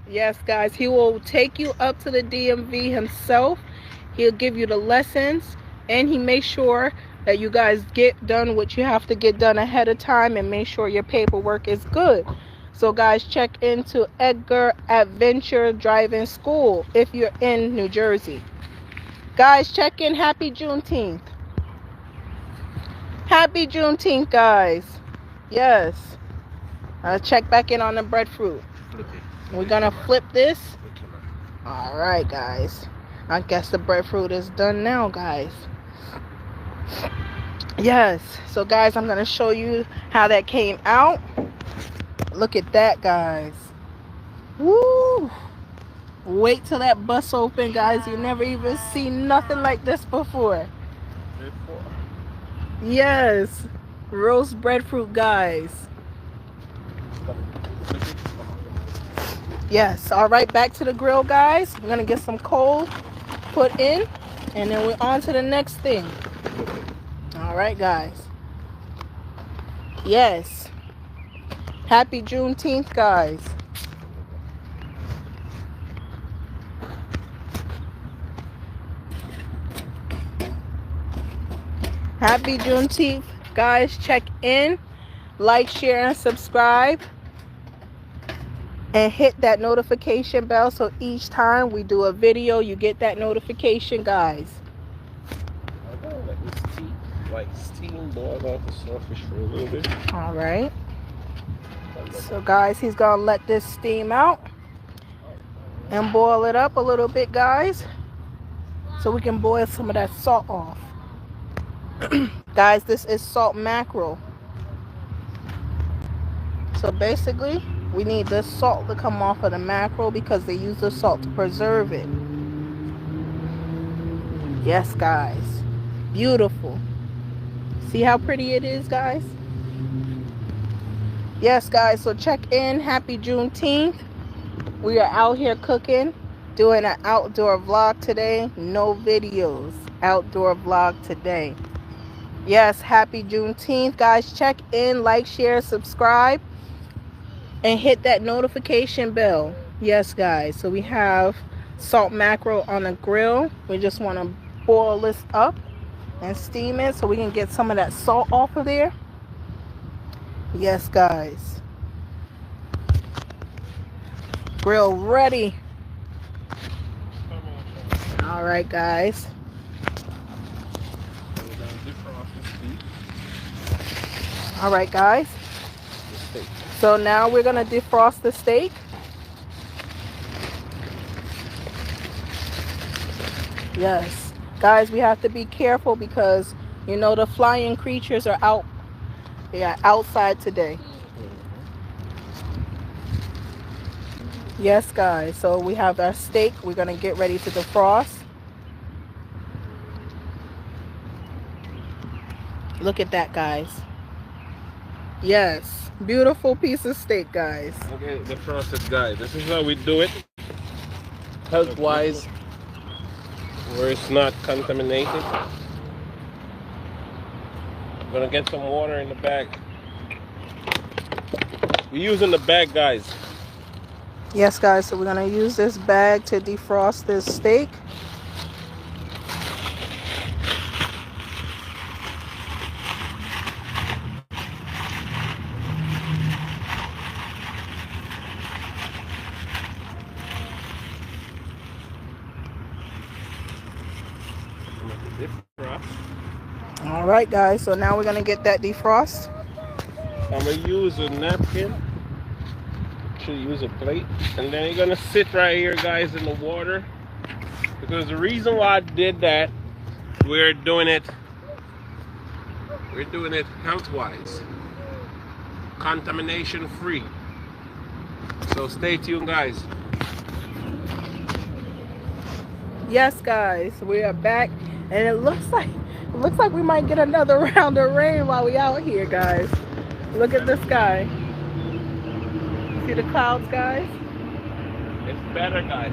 Yes, guys, he will take you up to the DMV himself. He'll give you the lessons, and he makes sure that you guys get done what you have to get done ahead of time, and make sure your paperwork is good. So guys, check into Edgar Adventure Driving School if you're in New Jersey. Guys, check in. Happy Juneteenth. Happy Juneteenth, guys. Yes. Check back in on the breadfruit. We're gonna flip this. All right, guys. I guess the breadfruit is done now, guys. Yes. So guys, I'm gonna show you how that came out. Look at that, guys. Woo! Wait till that bus open, guys. You never even seen nothing like this before. Yes. Roast breadfruit, guys. Yes. All right, back to the grill, guys. We're gonna get some coal put in, and then we're on to the next thing. All right, guys. Yes. Happy Juneteenth, guys. Happy Juneteenth, guys. Check in, like, share, and subscribe. And hit that notification bell so each time we do a video, you get that notification, guys. I'm gonna let this steam boil off the surface for a little bit. All right. So guys, he's gonna let this steam out and boil it up a little bit, guys, so we can boil some of that salt off. Guys, this is salt mackerel. So basically, we need this salt to come off of the mackerel because they use the salt to preserve it. Yes, guys. Beautiful. See how pretty it is, guys? Yes, guys, so check in. Happy Juneteenth. We are out here cooking, doing an outdoor vlog today. No videos. Outdoor vlog today. Yes, happy Juneteenth, guys. Check in, like, share, subscribe, and hit that notification bell. Yes, guys. So we have salt mackerel on the grill. We just want to boil this up and steam it so we can get some of that salt off of there. Yes, guys. Grill ready. All right, guys. All right, guys. So now we're going to defrost the steak. Yes. Guys, we have to be careful because, you know, the flying creatures are out. They are outside today. Yes, guys. So we have our steak. We're going to get ready to defrost. Look at that, guys. Yes. Beautiful piece of steak, guys. Okay, defrosted, guys. This is how we do it. Health-wise, where it's not contaminated. I'm gonna get some water in the bag. We're using the bag, guys. Yes, guys, so we're going to use this bag to defrost this steak. All right, guys, so now we're going to get that defrost. I'm going to use a napkin. Should use a plate. And then you're going to sit right here, guys, in the water. Because the reason why I did that, we're doing it health-wise. Contamination-free. So stay tuned, guys. Yes, guys, we are back, and it looks like we might get another round of rain while we out here, guys. Look at the sky. See the clouds, guys? It's better, guys.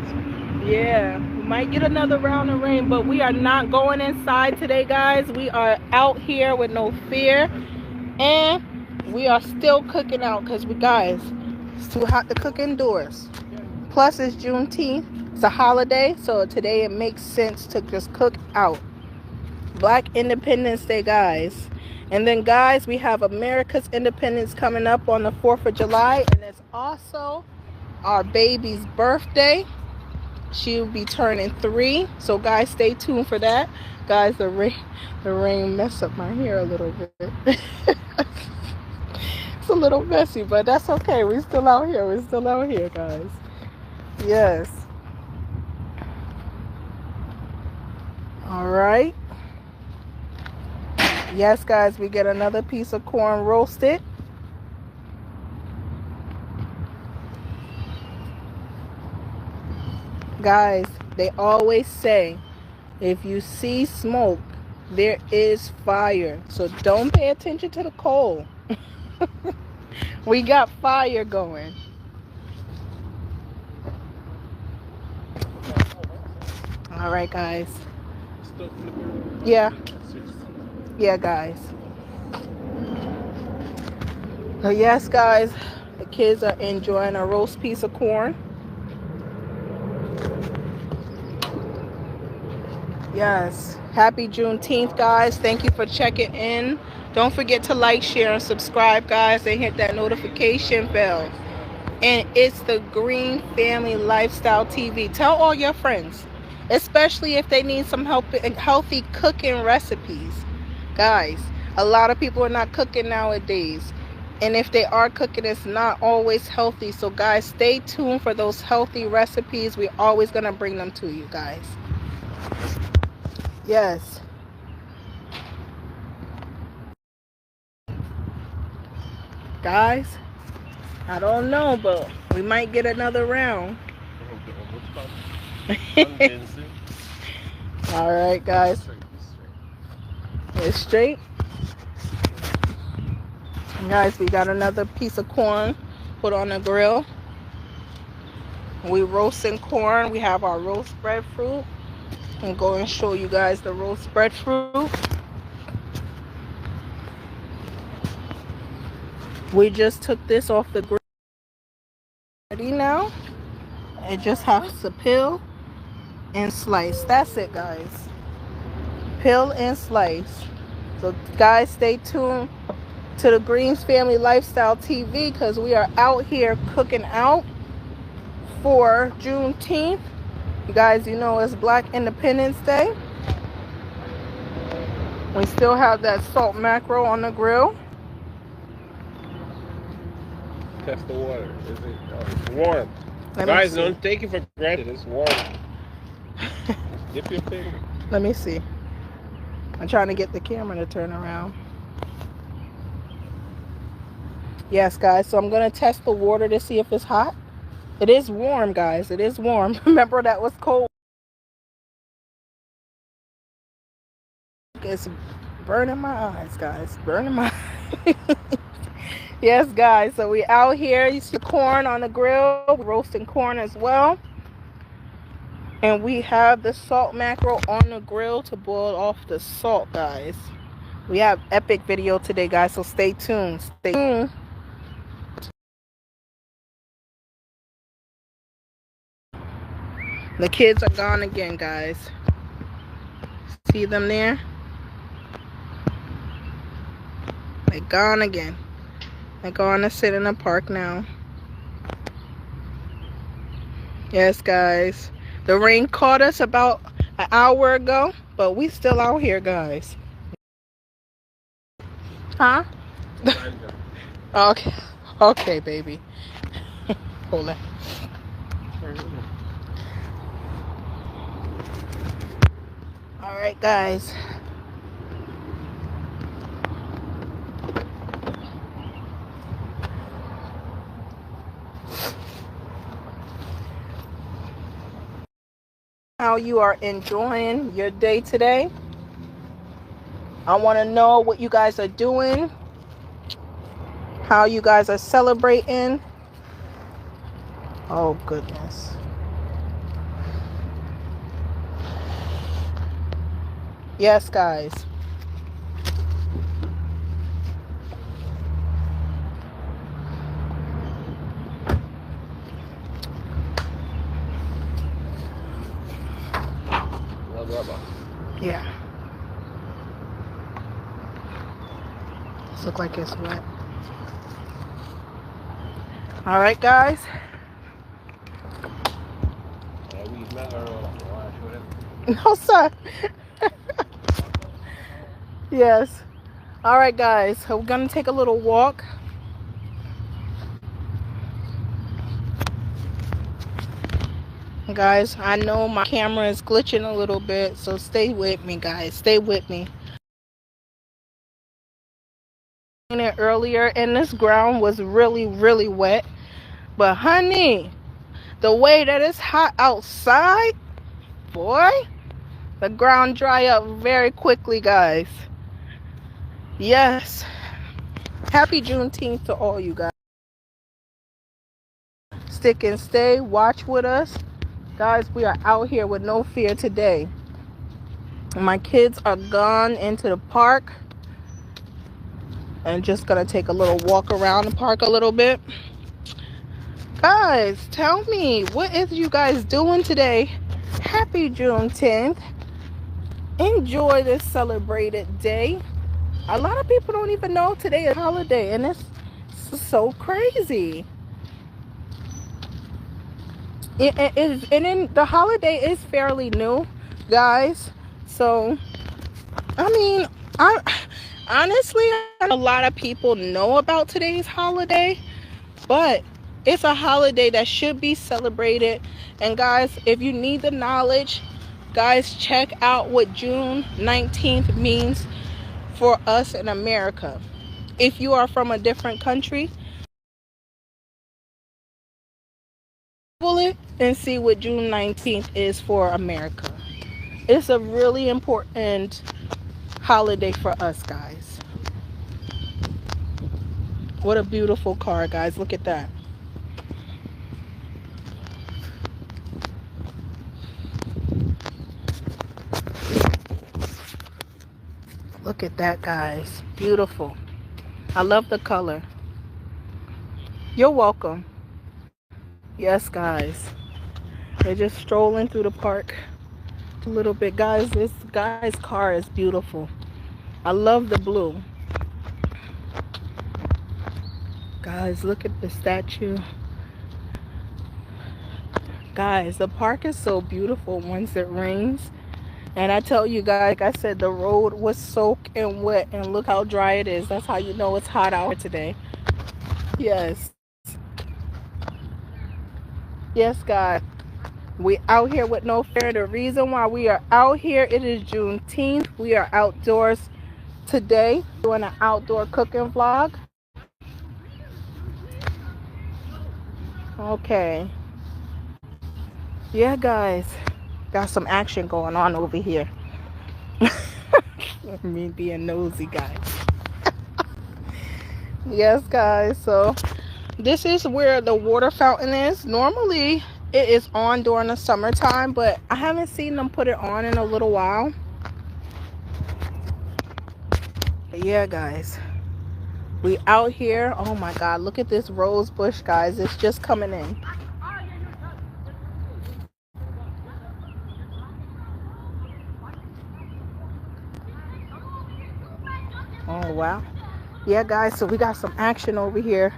Yeah, we might get another round of rain, but we are not going inside today, guys. We are out here with no fear, and we are still cooking out because guys, it's too hot to cook indoors. Plus, it's Juneteenth. It's a holiday, so today it makes sense to just cook out. Black Independence Day, guys. And then, guys, we have America's Independence coming up on the 4th of July, and it's also our baby's birthday. She'll be turning 3, so guys, stay tuned for that. Guys, the rain messed up my hair a little bit. It's a little messy, but that's okay. We're still out here, guys. Yes. All right. Yes, guys, we get another piece of corn roasted. Guys, they always say, if you see smoke, there is fire. So don't pay attention to the coal. We got fire going. All right, guys. Yeah. Yeah, guys. So yes, guys, the kids are enjoying a roast piece of corn. Yes. Happy Juneteenth, guys. Thank you for checking in. Don't forget to like, share, and subscribe, guys, and hit that notification bell. And it's the Green Family Lifestyle TV. Tell all your friends, especially if they need some healthy cooking recipes. Guys, a lot of people are not cooking nowadays. And if they are cooking, it's not always healthy. So, guys, stay tuned for those healthy recipes. We're always going to bring them to you, guys. Yes. Guys, I don't know, but we might get another round. All right, guys. It's straight. Guys, we got another piece of corn put on the grill. We roasting corn. We have our roast breadfruit. I'm going to show you guys the roast breadfruit. We just took this off the grill. Ready now? It just has to peel and slice. That's it, guys. Peel and slice. So, guys, stay tuned to the Greens Family Lifestyle TV because we are out here cooking out for Juneteenth. You guys, you know it's Black Independence Day. We still have that salt mackerel on the grill. Test the water. Is it? Oh, it's warm. Guys, don't take it for granted. It's warm. Dip your finger. Let me see. I'm trying to get the camera to turn around. Yes, guys, so I'm going to test the water to see if it's hot. It is warm, guys. It is warm. Remember, that was cold. It's burning my eyes, guys. Burning my eyes. Yes, guys, so we out here. You see corn on the grill. We're roasting corn as well. And we have the salt mackerel on the grill to boil off the salt, guys. We have epic video today, guys, so stay tuned. Stay tuned. The kids are gone again, guys. See them there? They're gone again. They're going to sit in the park now. Yes, guys. The rain caught us about an hour ago, but we still out here, guys. Huh? Okay. Okay, baby. Hold on. All right, guys. how you are enjoying your day today. I want to know what you guys are doing, how you guys are celebrating. Oh, goodness. Yes, guys. Yeah. This looks like it's wet. All right, guys. No, sir. Yes. All right, guys. So we're going to take a little walk. Guys, I know my camera is glitching a little bit, so stay with me, guys. Stay with me. Earlier, and this ground was really wet. But honey, the way that it's hot outside, boy, the ground dry up very quickly, guys. Yes. Happy Juneteenth to all you guys. Stick and stay. Watch with us. Guys, we are out here with no fear today. My kids are gone into the park. And just going to take a little walk around the park a little bit. Guys, tell me, what is you guys doing today? Happy Juneteenth. Enjoy this celebrated day. A lot of people don't even know today is a holiday, and it's so crazy. It is, and then the holiday is fairly new, guys. So, I mean, honestly, a lot of people know about today's holiday, but it's a holiday that should be celebrated. And guys, if you need the knowledge, guys, check out what June 19th means for us in America. If you are from a different country, Google it and see what June 19th is for America. It's a really important holiday for us, guys. What a beautiful car, guys. Look at that. Look at that, guys. Beautiful. I love the color. You're welcome. Yes, guys. They're just strolling through the park a little bit. Guys, this guy's car is beautiful. I love the blue. Guys, look at the statue. Guys, the park is so beautiful once it rains. And I tell you guys, like I said, the road was soaking wet, and look how dry it is. That's how you know it's hot out here today. Yes. Yes, guys. We out here with no fear. The reason why we are out here, it is Juneteenth. We are outdoors today doing an outdoor cooking vlog. Okay. Yeah, guys. Got some action going on over here. Me being nosy, guys. Yes, guys. So this is where the water fountain is. Normally it is on during the summertime, but I haven't seen them put it on in a little while. But yeah, guys, we out here. Oh my God, look at this rose bush, guys. It's just coming in. Oh wow. Yeah, guys, so we got some action over here.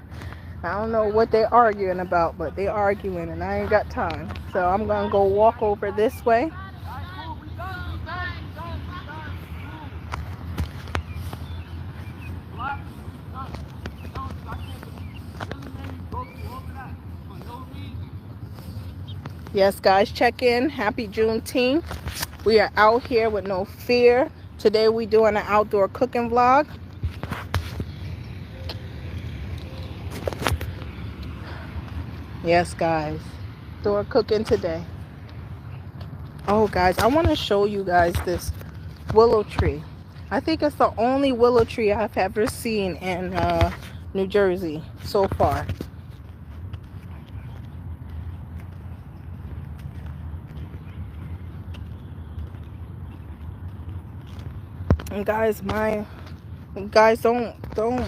I don't know what they're arguing about, but they're arguing and I ain't got time. So I'm gonna go walk over this way. Yes, guys, check in. Happy Juneteenth. We are out here with no fear. Today we doing an outdoor cooking vlog. Yes, guys, outdoor cooking today. Oh, guys, I want to show you guys this willow tree. I think it's the only willow tree I've ever seen in New Jersey so far. And guys, don't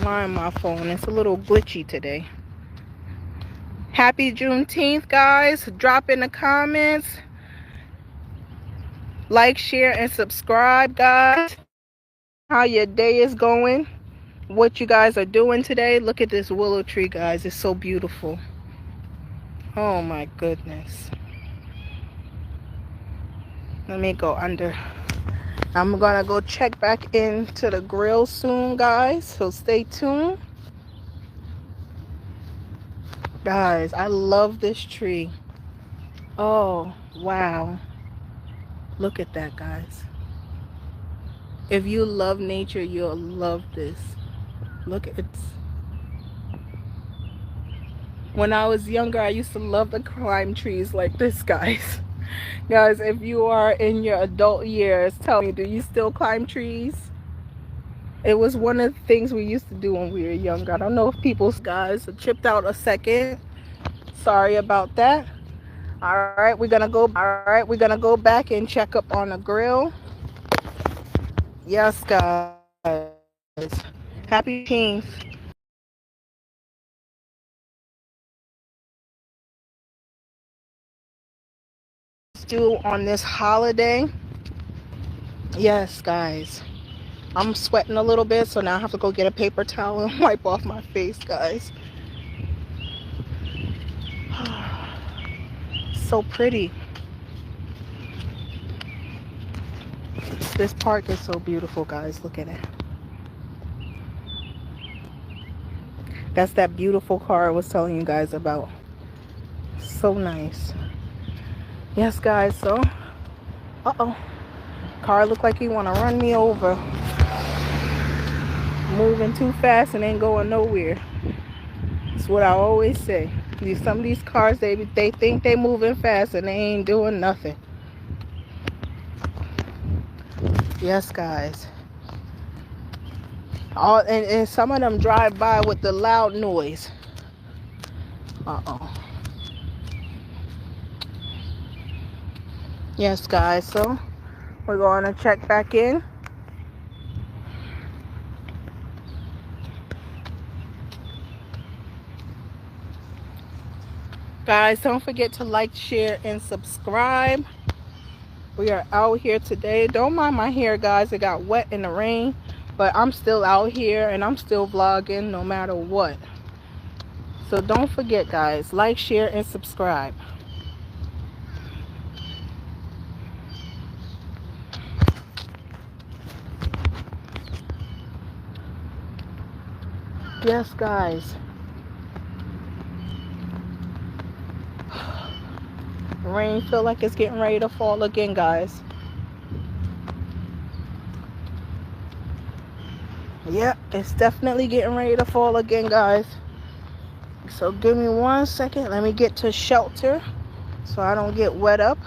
mind my phone. It's a little glitchy today. Happy Juneteenth, guys. Drop in the comments. Like, share, and subscribe, guys. How your day is going. What you guys are doing today. Look at this willow tree, guys. It's so beautiful. Oh my goodness. Let me go under. I'm gonna go check back into the grill soon, guys. So stay tuned. Guys, I love this tree. Oh, wow. Look at that, guys. If you love nature, you'll love this. Look, it's... When I was younger, I used to love to climb trees like this, guys. Guys, if you are in your adult years, tell me, do you still climb trees? It was one of the things we used to do when we were younger. I don't know if people... Guys, I tripped out a second. Sorry about that. All right, we're gonna go back and check up on the grill. Yes, guys. Happy 15th. Do on this holiday. Yes, guys. I'm sweating a little bit, so now I have to go get a paper towel and wipe off my face, guys. So pretty. This park is so beautiful, guys. Look at it. That's that beautiful car I was telling you guys about. So nice. Yes, guys, so car look like he want to run me over. Moving too fast and ain't going nowhere. That's what I always say. Some of these cars, they think they moving fast and they ain't doing nothing. Yes, guys. And some of them drive by with the loud noise. Yes, guys, so we're going to check back in. Guys, don't forget to like, share, and subscribe. We are out here today. Don't mind my hair, guys. It got wet in the rain, but I'm still out here and I'm still vlogging no matter what. So don't forget, guys, like, share, and subscribe. Yes, guys. Rain feel like it's getting ready to fall again, guys. Yep, it's definitely getting ready to fall again, guys. So give me 1 second. Let me get to shelter so I don't get wet up.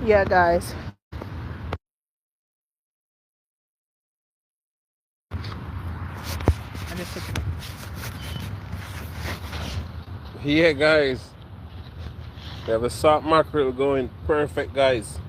Yeah, guys. Yeah, guys. We have a salt mackerel going perfect, guys.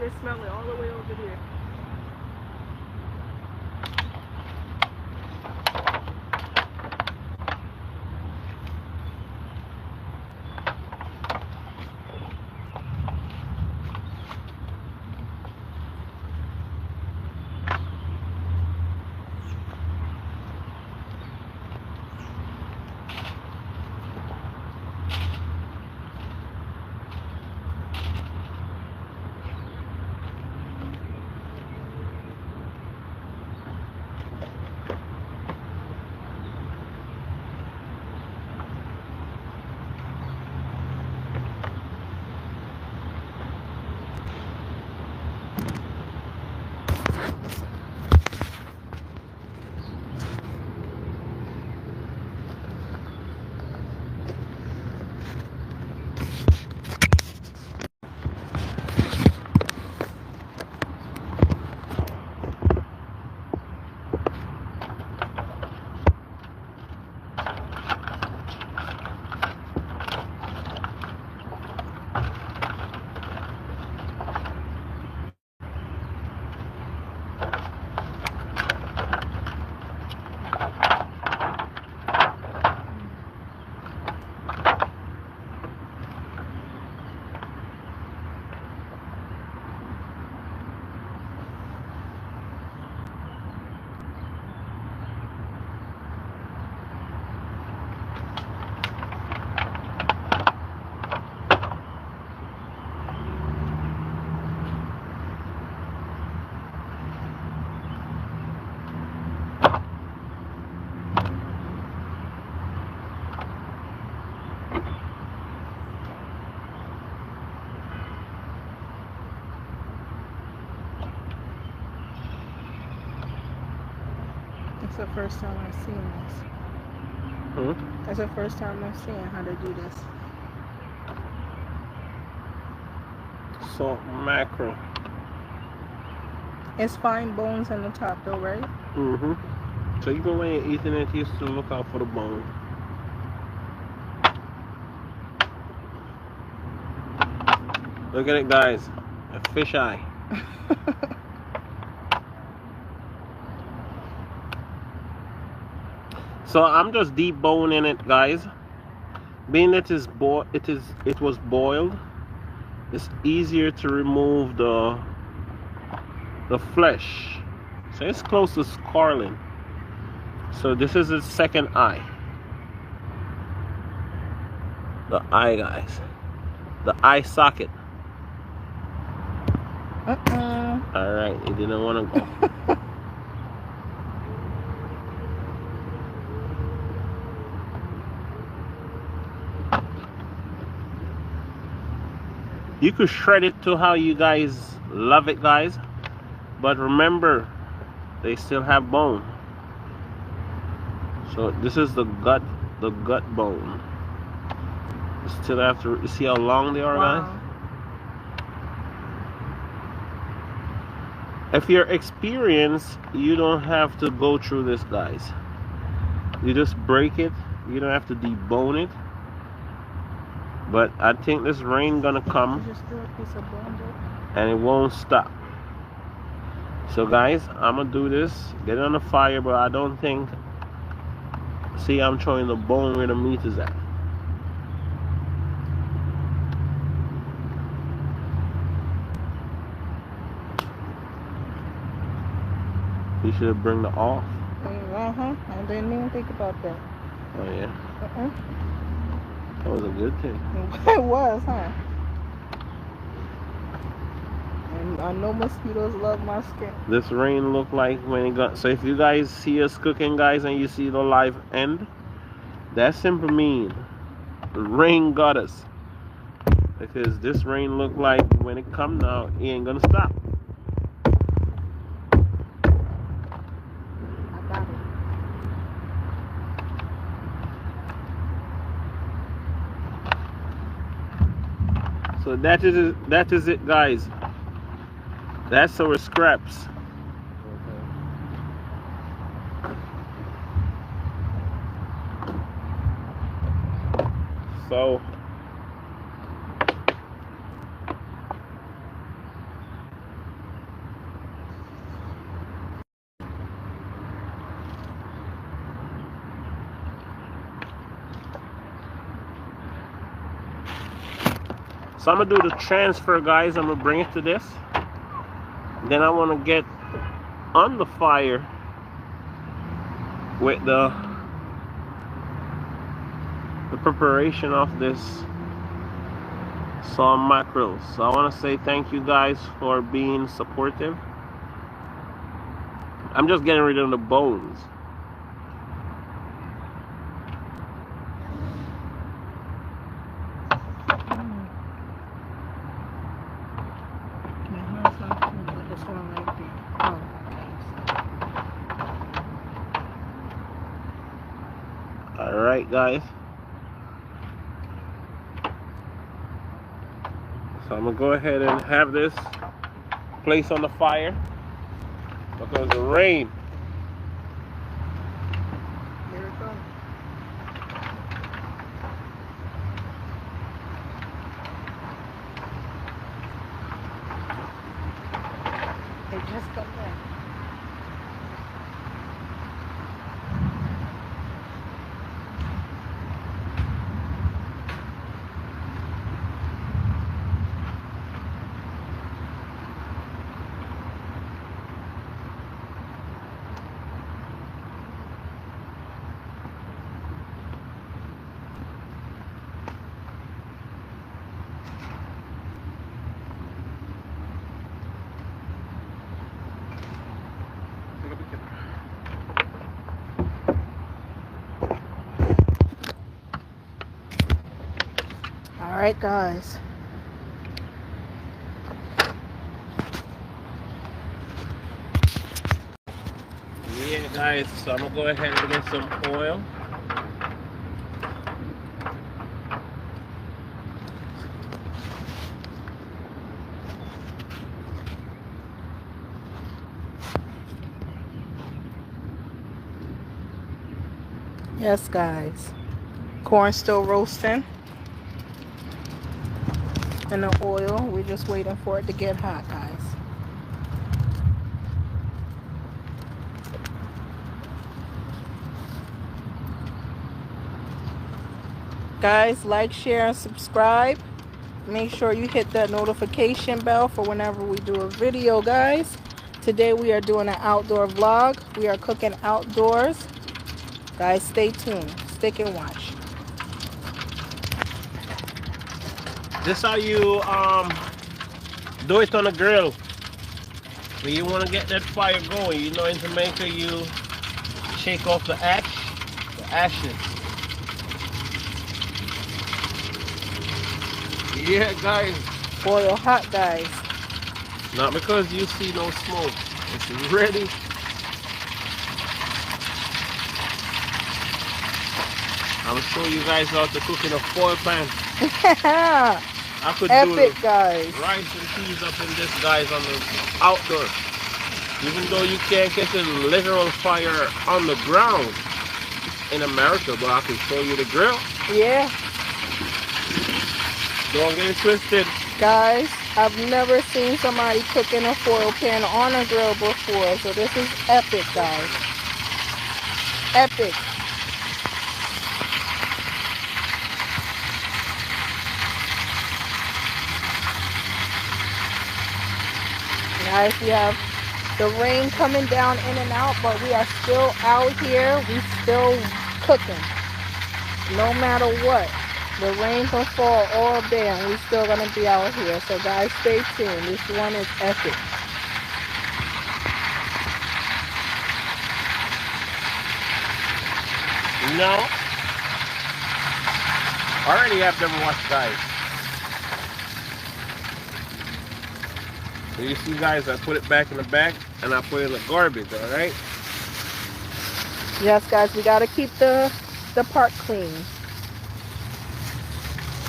always smell it all the way over there. It's the first time I've seen this. That's the first time I've seen how to do this. Salt mackerel. It's fine bones in the top though, right? So even when you're eating it, you still look out for the bone. Look at it, guys. A fish eye. So I'm just deboning it, guys. Being that it was boiled, it's easier to remove the flesh. So it's close to scarling. So this is the second eye. The eye, guys. The eye socket. Alright, it didn't want to go. You could shred it to how you guys love it, guys. But remember, they still have bone. So this is the gut bone. You still have to, you see how long they are, Wow. guys? If you're experienced, you don't have to go through this, guys. You just break it. You don't have to debone it. But I think this rain gonna come Just do a piece of bone though. and it won't stop. So guys, I'm gonna do this, get it on the fire, but I don't think, see, I'm showing the bone where the meat is at. You should bring the off. I didn't even think about that. Oh yeah, that was a good thing. It was, huh? And I know mosquitoes love my skin. This rain looked like when it got, so if you guys see us cooking, guys, and you see the live end, that simply mean the rain got us. Because this rain looked like when it come now, it ain't gonna stop. I got it. So that is it, guys. That's our scraps. So So I'm gonna do the transfer, guys. I'm gonna bring it to this. Then I want to get on the fire with the preparation of this salt mackerel. So I want to say thank you guys for being supportive. I'm just getting rid of the bones. Alright, guys. So I'm gonna go ahead and have this place on the fire because the rain. Here it goes. It just got there. All right, guys. Yeah, guys. So I'm gonna go ahead and get some oil. Yes, guys. Corn still roasting. And the oil, we're just waiting for it to get hot, guys. Guys, like, share, and subscribe. Make sure you hit that notification bell for whenever we do a video, guys. Today we are doing an outdoor vlog. We are cooking outdoors. Guys, stay tuned. Stick and watch. This how you do it on a grill. When you want to get that fire going, you know, in Jamaica you shake off the ashes. Yeah, guys. Oil hot, guys. Not because you see no smoke. It's ready. I'm gonna show you guys how to cook in a foil pan. I could Epic, do guys. rice and peas up in this, guys, on the outdoor. Even though you can't get the literal fire on the ground in America, but I can show you the grill. Yeah. Don't get it twisted. Guys, I've never seen somebody cooking a foil pan on a grill before, so this is epic, guys. Epic. Guys, we have the rain coming down in and out, but we are still out here. We still cooking. No matter what. The rain can fall all day and we're still going to be out here. So guys, stay tuned. This one is epic. No. I already have them washed, guys. So you see, guys, I put it back in the bag and I put it in the garbage, alright? Yes, guys, we got to keep the part clean.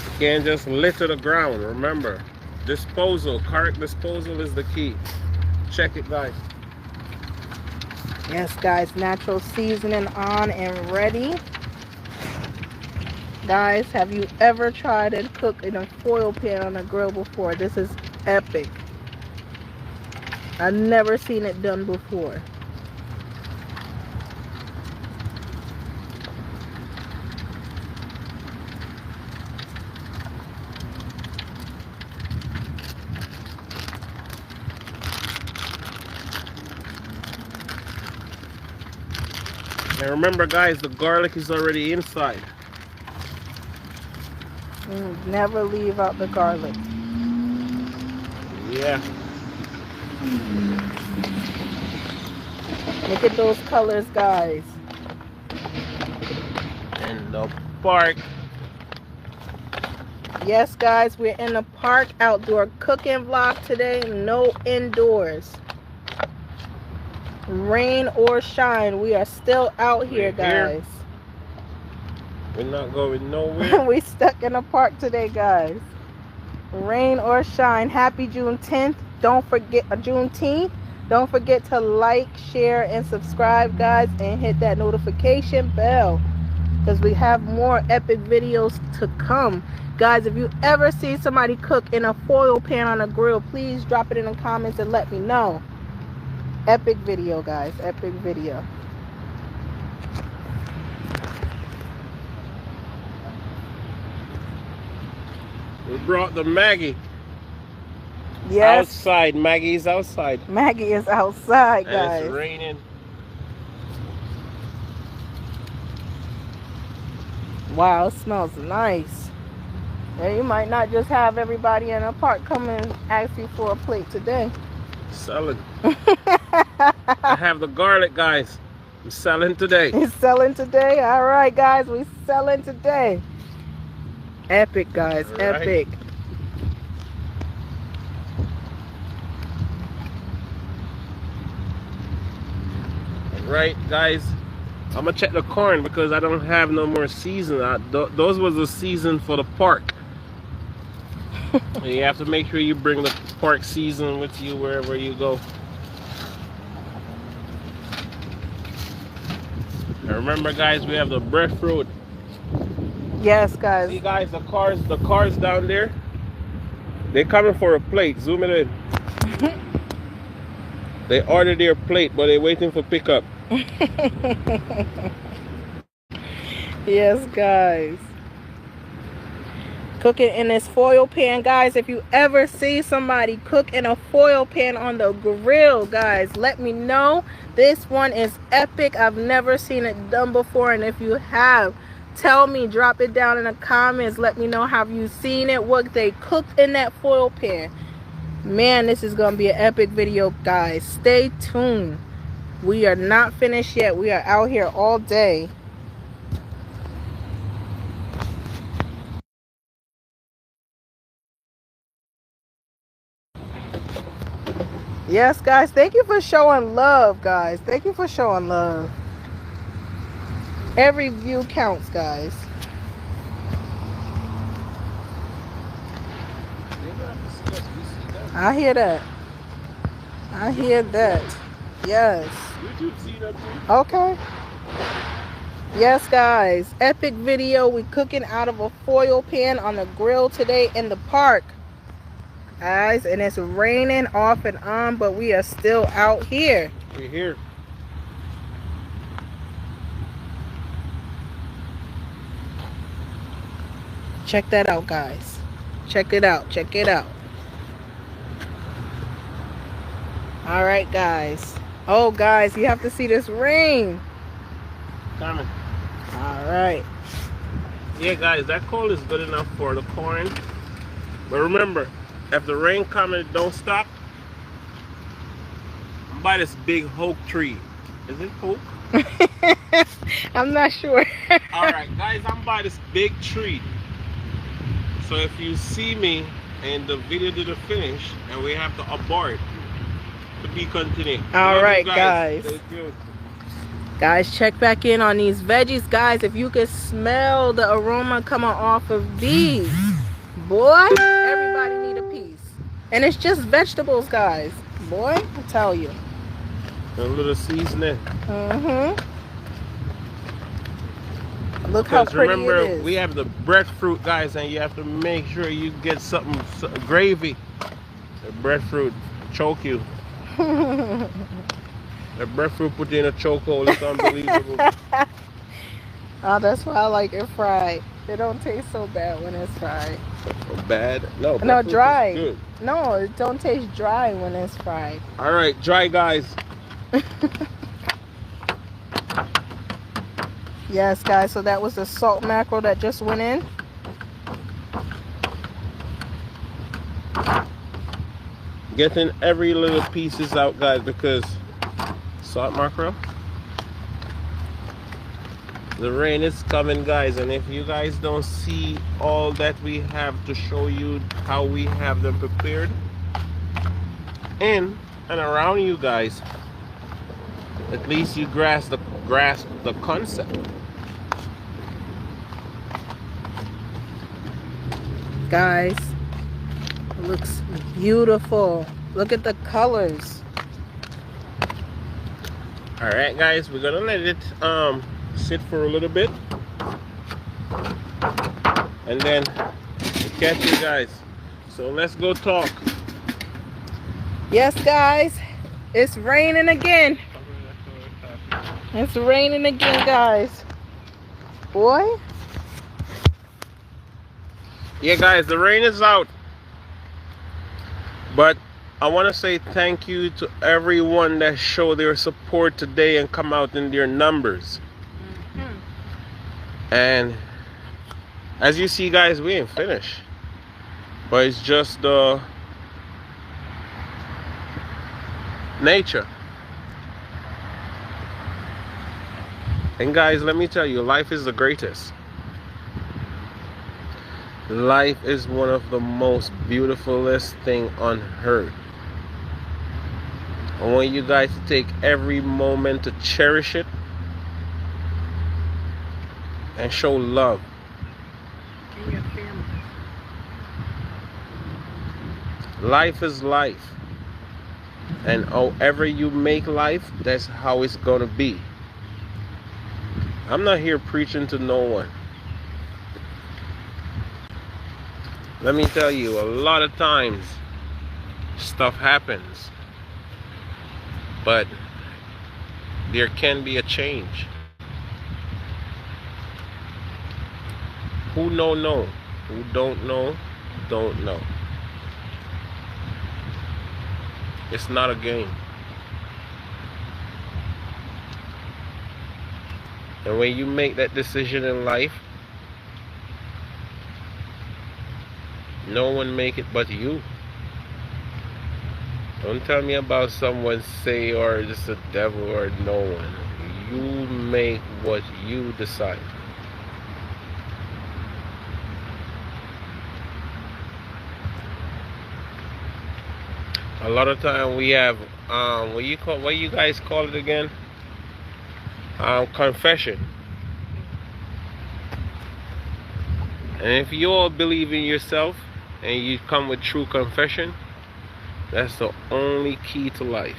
You can't just litter the ground, remember. Disposal, correct disposal is the key. Check it, guys. Yes, guys, natural seasoning on and ready. Guys, have you ever tried to cook in a foil pan on a grill before? This is epic. I've never seen it done before. And remember guys, the garlic is already inside. Never leave out the garlic. Yeah. Look at those colors, guys. And the park. Yes, guys, we're in the park, outdoor cooking vlog today. No indoors. Rain or shine, we are still out here, guys. We're not going nowhere. We stuck in the park today, guys. Rain or shine. Happy Juneteenth. Don't forget Juneteenth. Don't forget to like, share, and subscribe, guys, and hit that notification bell, because we have more epic videos to come. Guys, if you ever see somebody cook in a foil pan on a grill, please drop it in the comments and let me know. Epic video, guys. Epic video. We brought the Maggie. Yes. Outside. Maggie's outside. Maggie is outside, guys. And it's raining. Wow, it smells nice. Yeah, you might not just have everybody in the park come and ask you for a plate today. Selling. I have the garlic, guys. I'm selling today. He's selling today? All right, guys. We selling today. Epic, guys. All right. Epic. Right, guys. I'm gonna check the corn because I don't have no more season. Those was the season for the park. You have to make sure you bring the park season with you wherever you go. And remember, guys, we have the breadfruit. Yes, guys. See, guys, the cars down there. They coming for a plate. Zoom it in. They ordered their plate, but they're waiting for pickup. Yes, guys. Cooking in this foil pan, guys. If you ever see somebody cook in a foil pan on the grill, guys, let me know. This one is epic. I've never seen it done before, and if you have, tell me. Drop it down in the comments. Let me know, have you seen it, what they cooked in that foil pan. Man, this is gonna be an epic video, guys. Stay tuned. We are not finished yet. We are out here all day. Yes, guys. Thank you for showing love, guys. Thank you for showing love. Every view counts, guys. I hear that. I hear that. Yes. Okay. Yes, guys. Epic video. We cooking out of a foil pan on the grill today in the park, guys, and it's raining off and on, but we are still out here. We're here. Check that out, guys. Check it out. Check it out. All right, guys. Oh, guys, you have to see this rain. Coming. All right. Yeah, guys, that coal is good enough for the corn. But remember, if the rain comes, don't stop. I'm by this big oak tree. Is it oak? I'm not sure. Alright, guys, I'm by this big tree. So if you see me and the video didn't finish and we have to abort, to be continued. Alright, guys. Stay tuned. Guys, check back in on these veggies, guys. If you could smell the aroma coming off of these, boy, everybody need a piece. And it's just vegetables, guys. Boy, I tell you. A little seasoning. Look how pretty remember, it is. we have the breadfruit, guys, and you have to make sure you get some gravy. The breadfruit choke you. The breadfruit put you in a chokehold. It's unbelievable. Oh, that's why I like it fried. It don't taste so bad when it's fried. Bad? No, No, dry. Good. No, it don't taste dry when it's fried. All right, dry, guys. Yes, guys, so that was the salt mackerel that just went in. Getting every little pieces out, guys, because salt mackerel, the rain is coming, guys, and if you guys don't see all that we have to show you how we have them prepared in and around you guys, at least you grasp the concept. Guys, it looks beautiful. Look at the colors. All right, guys, we're gonna let it sit for a little bit, and then we'll catch you guys. So let's go talk. Yes, guys, it's raining again. It's raining again, guys. Boy. Yeah, guys, the rain is out, but I want to say thank you to everyone that showed their support today and come out in their numbers. And as you see, guys, we ain't finished, but it's just the nature. And guys, let me tell you, life is the greatest. Life is one of the most beautifulest thing on earth. I want you guys to take every moment to cherish it and show love. And your family. Life is life. And however you make life, that's how it's gonna be. I'm not here preaching to no one. Let me tell you, a lot of times stuff happens, but there can be a change. Who know, know. Who don't know, don't know. It's not a game. And when you make that decision in life, no one make it but you. Don't tell me about someone say or just the devil or no one. You make what you decide. A lot of time we have what you guys call it again? Confession. And if you all believe in yourself and you come with true confession, that's the only key to life.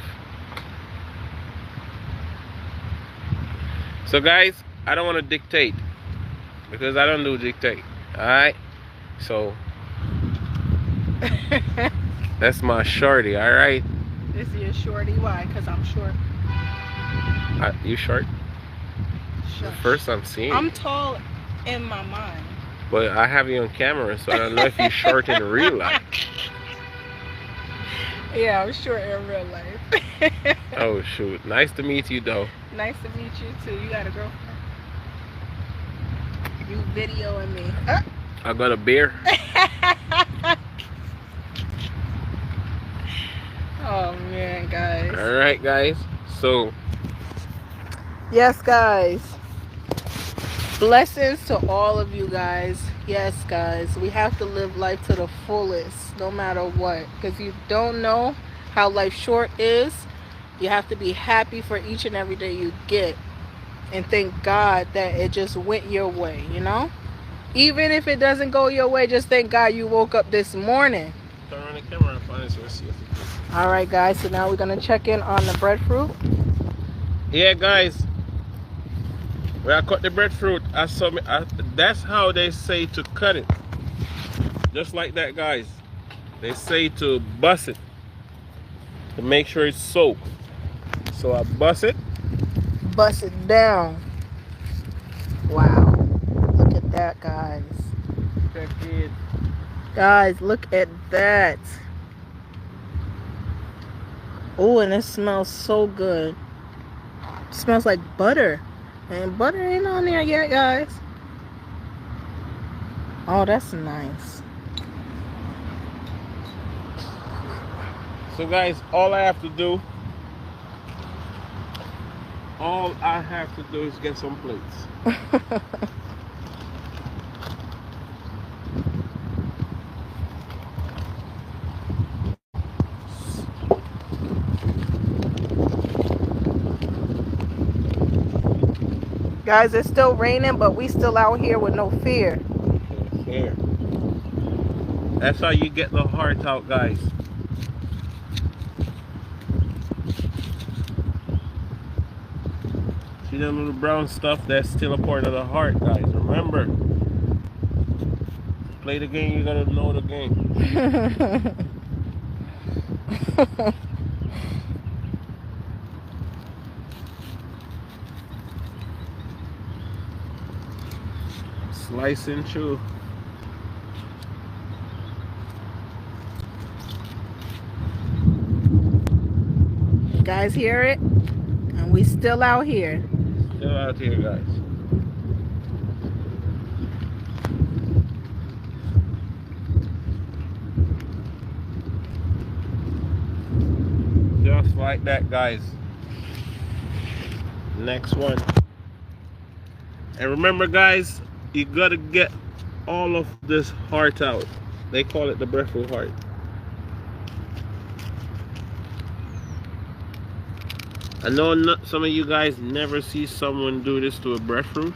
So guys, I don't want to dictate, because I don't do dictate. Alright? So that's my shorty, alright? This is your shorty. Why? Because I'm short. You short? The first I'm seeing. I'm tall in my mind. But I have you on camera, so I don't know if you're short in real life. Yeah, I'm short in real life. Oh shoot. Nice to meet you though. Nice to meet you too. You got a girlfriend? You videoing me. I got a beer. Oh man, guys. Alright guys. So yes, guys. Blessings to all of you guys. Yes, guys. We have to live life to the fullest, no matter what. Because you don't know how life short is. You have to be happy for each and every day you get. And thank God that it just went your way, you know? Even if it doesn't go your way, just thank God you woke up this morning. turn on the camera and find it so I see it. Alright, guys. So now we're going to check in on the breadfruit. Yeah, guys. When I cut the breadfruit, that's how they say to cut it. Just like that, guys. They say to bust it to make sure it's soaked. So I bust it. Bust it down. Wow. Look at that, guys. Check it. Guys, look at that. Oh, and it smells so good. It smells like butter. And butter ain't on there yet, guys. Oh, that's nice. So guys, all I have to do is get some plates. Guys, it's still raining, but we still out here with no fear. Here. That's how you get the heart out, guys. See that little brown stuff? That's still a part of the heart, guys. Remember, play the game, you gotta know the game. Slicing through. You guys hear it? And we still out here. Still out here, guys. Just like that, guys. Next one. And remember, guys, you gotta get all of this heart out. They call it the breadfruit heart. I know some of you guys never see someone do this to a breadfruit,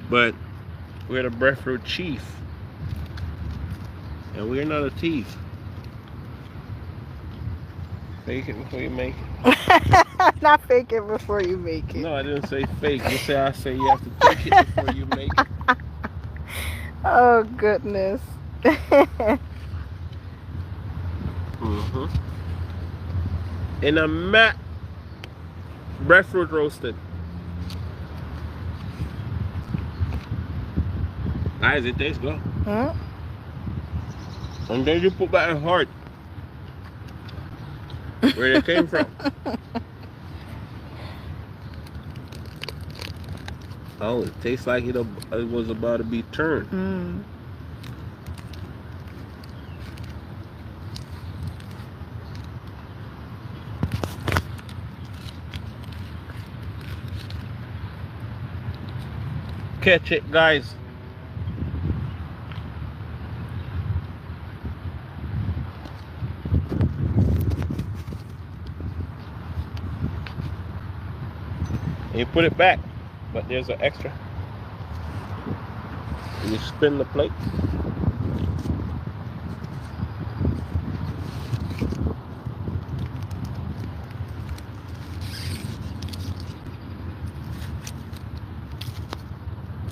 but we're the breadfruit chief, and we're not a thief. Fake it before you make it. Not fake it before you make it. No, I didn't say fake. I say you have to take it before you make it. Oh, goodness. In a matte breadfruit roasted. Guys, it tastes good. And then you put that in heart. Where it came from. Oh, it tastes like it was about to be turned. Catch it, guys. And you put it back, but there's an extra. And you spin the plate.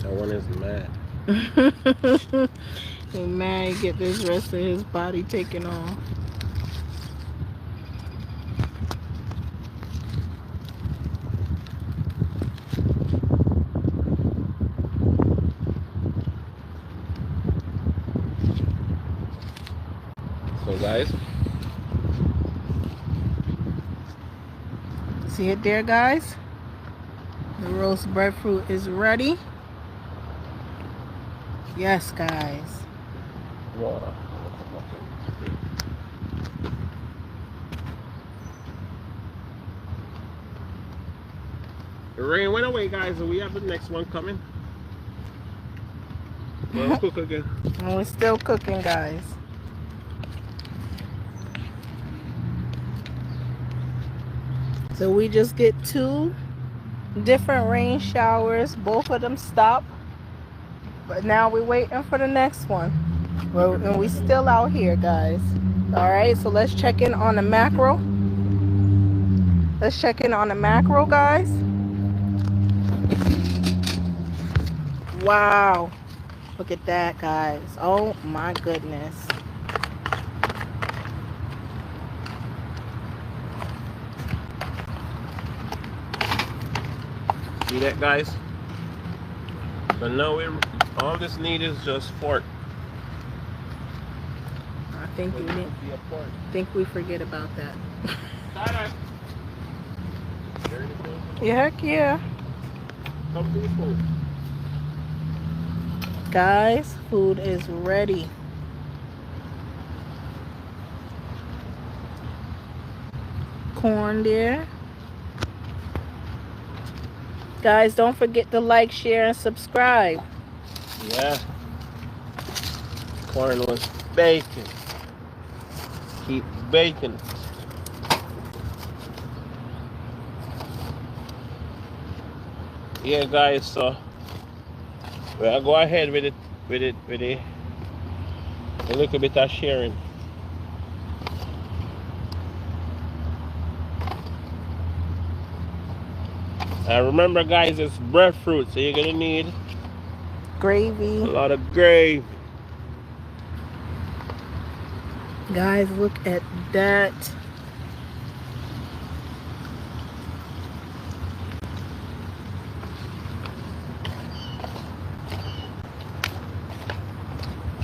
That one is mad. He's mad he get this rest of his body taken off. So guys, see it there, guys? The roast breadfruit is ready. Yes, guys. water. The rain went away, guys, and we have the next one coming. We'll cook again. And we're still cooking, guys. So we just get 2 different rain showers. Both of them stop. But now we're waiting for the next one. Well, and we still out here, guys. Alright, so let's check in on the macro. Let's check in on the macro, guys. Wow. Look at that, guys. Oh my goodness. See that, guys? So now all this need is just fork. I think we forget about that. Yeah, heck yeah. Come to the food. Guys, food is ready. Corn there. Guys, don't forget to like, share, and subscribe. Yeah. Corn was baking. Keep baking. Yeah, guys. So we'll go ahead with a little bit of sharing. Remember, guys, it's breadfruit, so you're gonna need Gravy. a lot of gravy. Guys, look at that.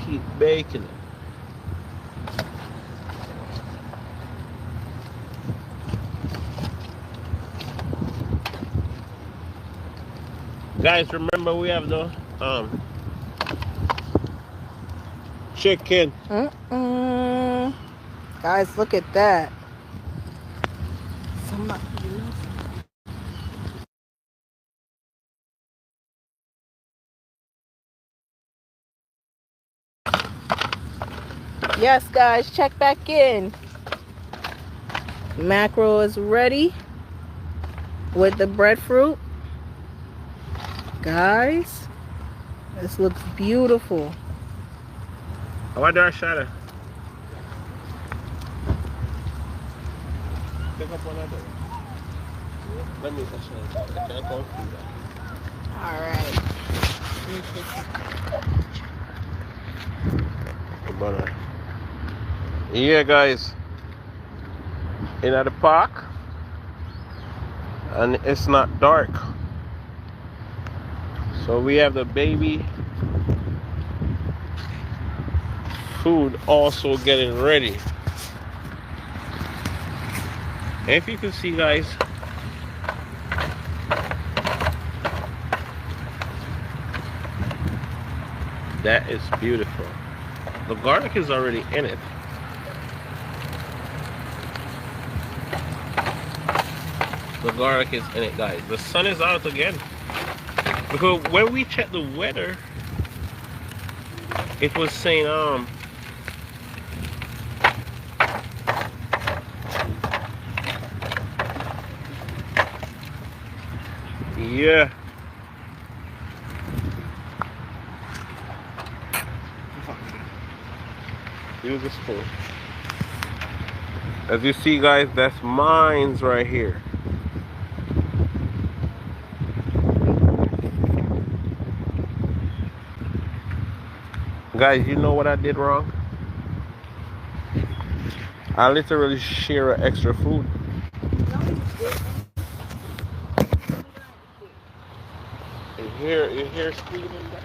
Keep baking it. Guys, remember we have the chicken. Guys, look at that. Yes, guys, check back in. Mackerel is ready with the breadfruit. Guys, this looks beautiful. I want to shot it. Pick up one of them. Let me touch it. I can't go through that. All right. Yeah, guys, in at the park, and it's not dark, so we have the baby food also getting ready. And if you can see, guys, that is beautiful. The garlic is already in it. The garlic is in it, guys. The sun is out again. Because when we checked the weather, it was saying yeah. Use a spoon. As you see, guys, that's mines right here. Guys, you know what I did wrong? I literally share extra food. You hear squealing that?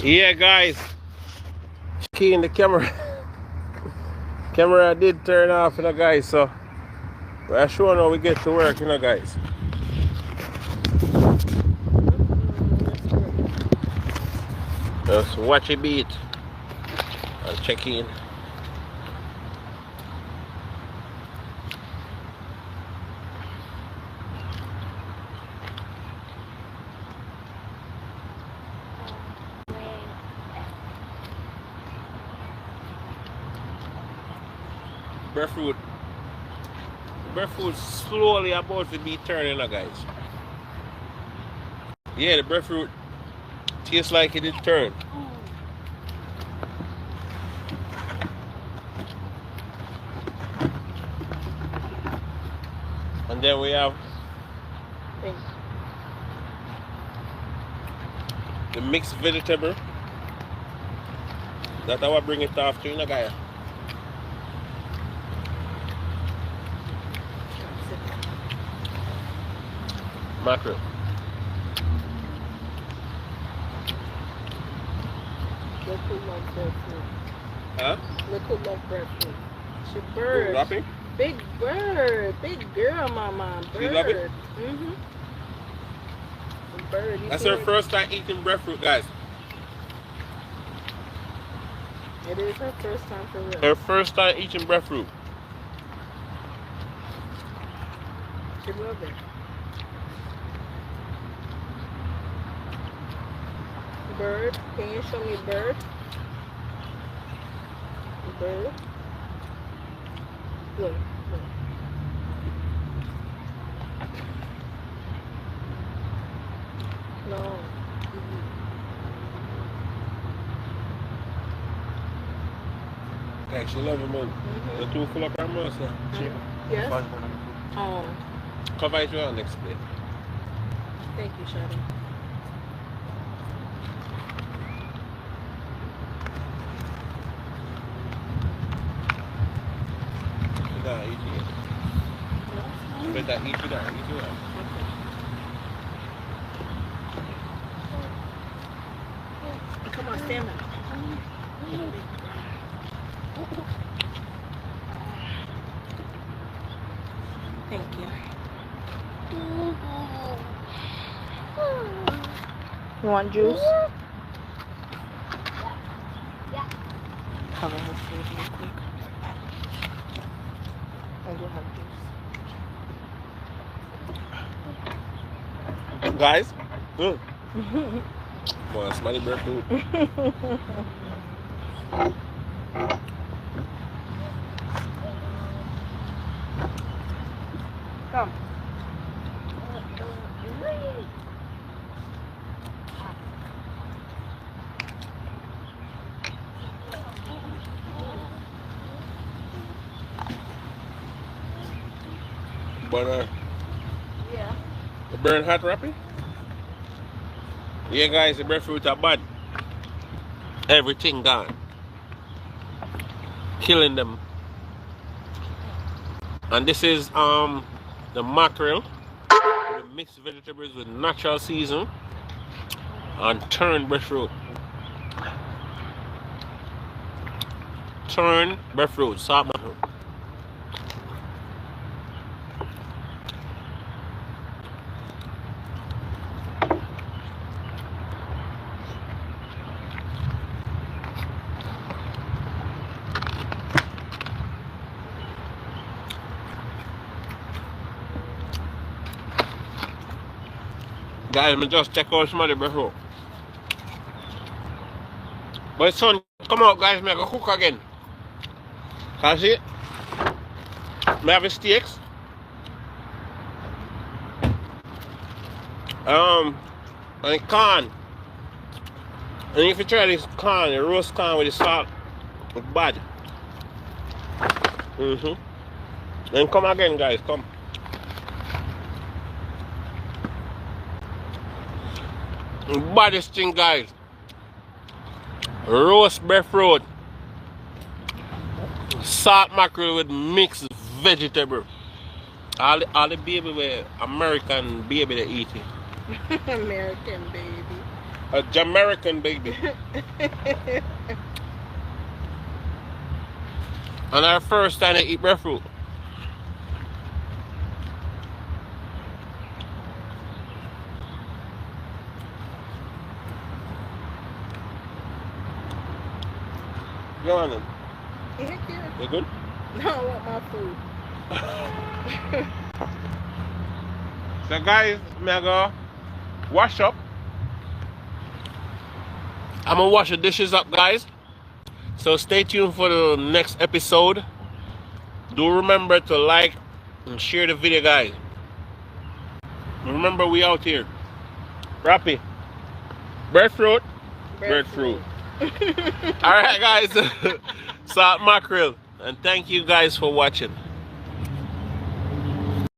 Yeah, guys, key in the camera. Camera did turn off, you know, guys. So we're showing how we get to work, you know, guys. Just watch a beat and check in. breadfruit. Breadfruit slowly about to be turning now, guys. Yeah, the breadfruit tastes like it did turn. And then we have the mixed vegetable. That I will bring it off to you, guys. Mackerel. Look who loves breadfruit. Huh? Look who loves breadfruit. It's your bird. Wrapping? Big bird. Big girl, mama. Bird. You love it? Mm-hmm. Bird. That's her first time eating breadfruit, guys. It is her first time for real. Her first time eating breadfruit. She loves it. Bird. Can you show me bird? Bird. Look. Look. No. Okay, she love it, man. The two full of camera, so. Yes? Oh. Cover it well next plate. Thank you, Shadi. Nah, eat it. You better eat it, eat it. Come on, stand up. Thank you. You want juice? Yeah. Cover her food real quick. I do have juice. Guys, boy, smelly breadfruit. Come. But Yeah. the burn hot wrapping? Yeah, guys, the breadfruit are bad. Everything gone. Killing them. And this is the mackerel, the mixed vegetables with natural season and turned breadfruit. Turned breadfruit, salt mackerel. Guys, me just check out some of the breadfruit. But son, come out guys, me go cook again. Can you see it? Me have the steaks. And the corn. And if you try this corn, the roast corn with the salt, it's bad. Then come again guys, come. The baddest thing guys. Roast breadfruit. Salt mackerel with mixed vegetable. All the baby were American baby they eat it. American baby. A Jamaican baby. And our first time they eat breadfruit. Go on then. Thank you. You good? No, I want my food. So guys, me go wash up. I'm gonna wash the dishes up guys. So stay tuned for the next episode. Do remember to like and share the video, guys. Remember, we out here. Rappy. Breadfruit. Breadfruit. Alright, guys. Salt mackerel. And thank you guys for watching.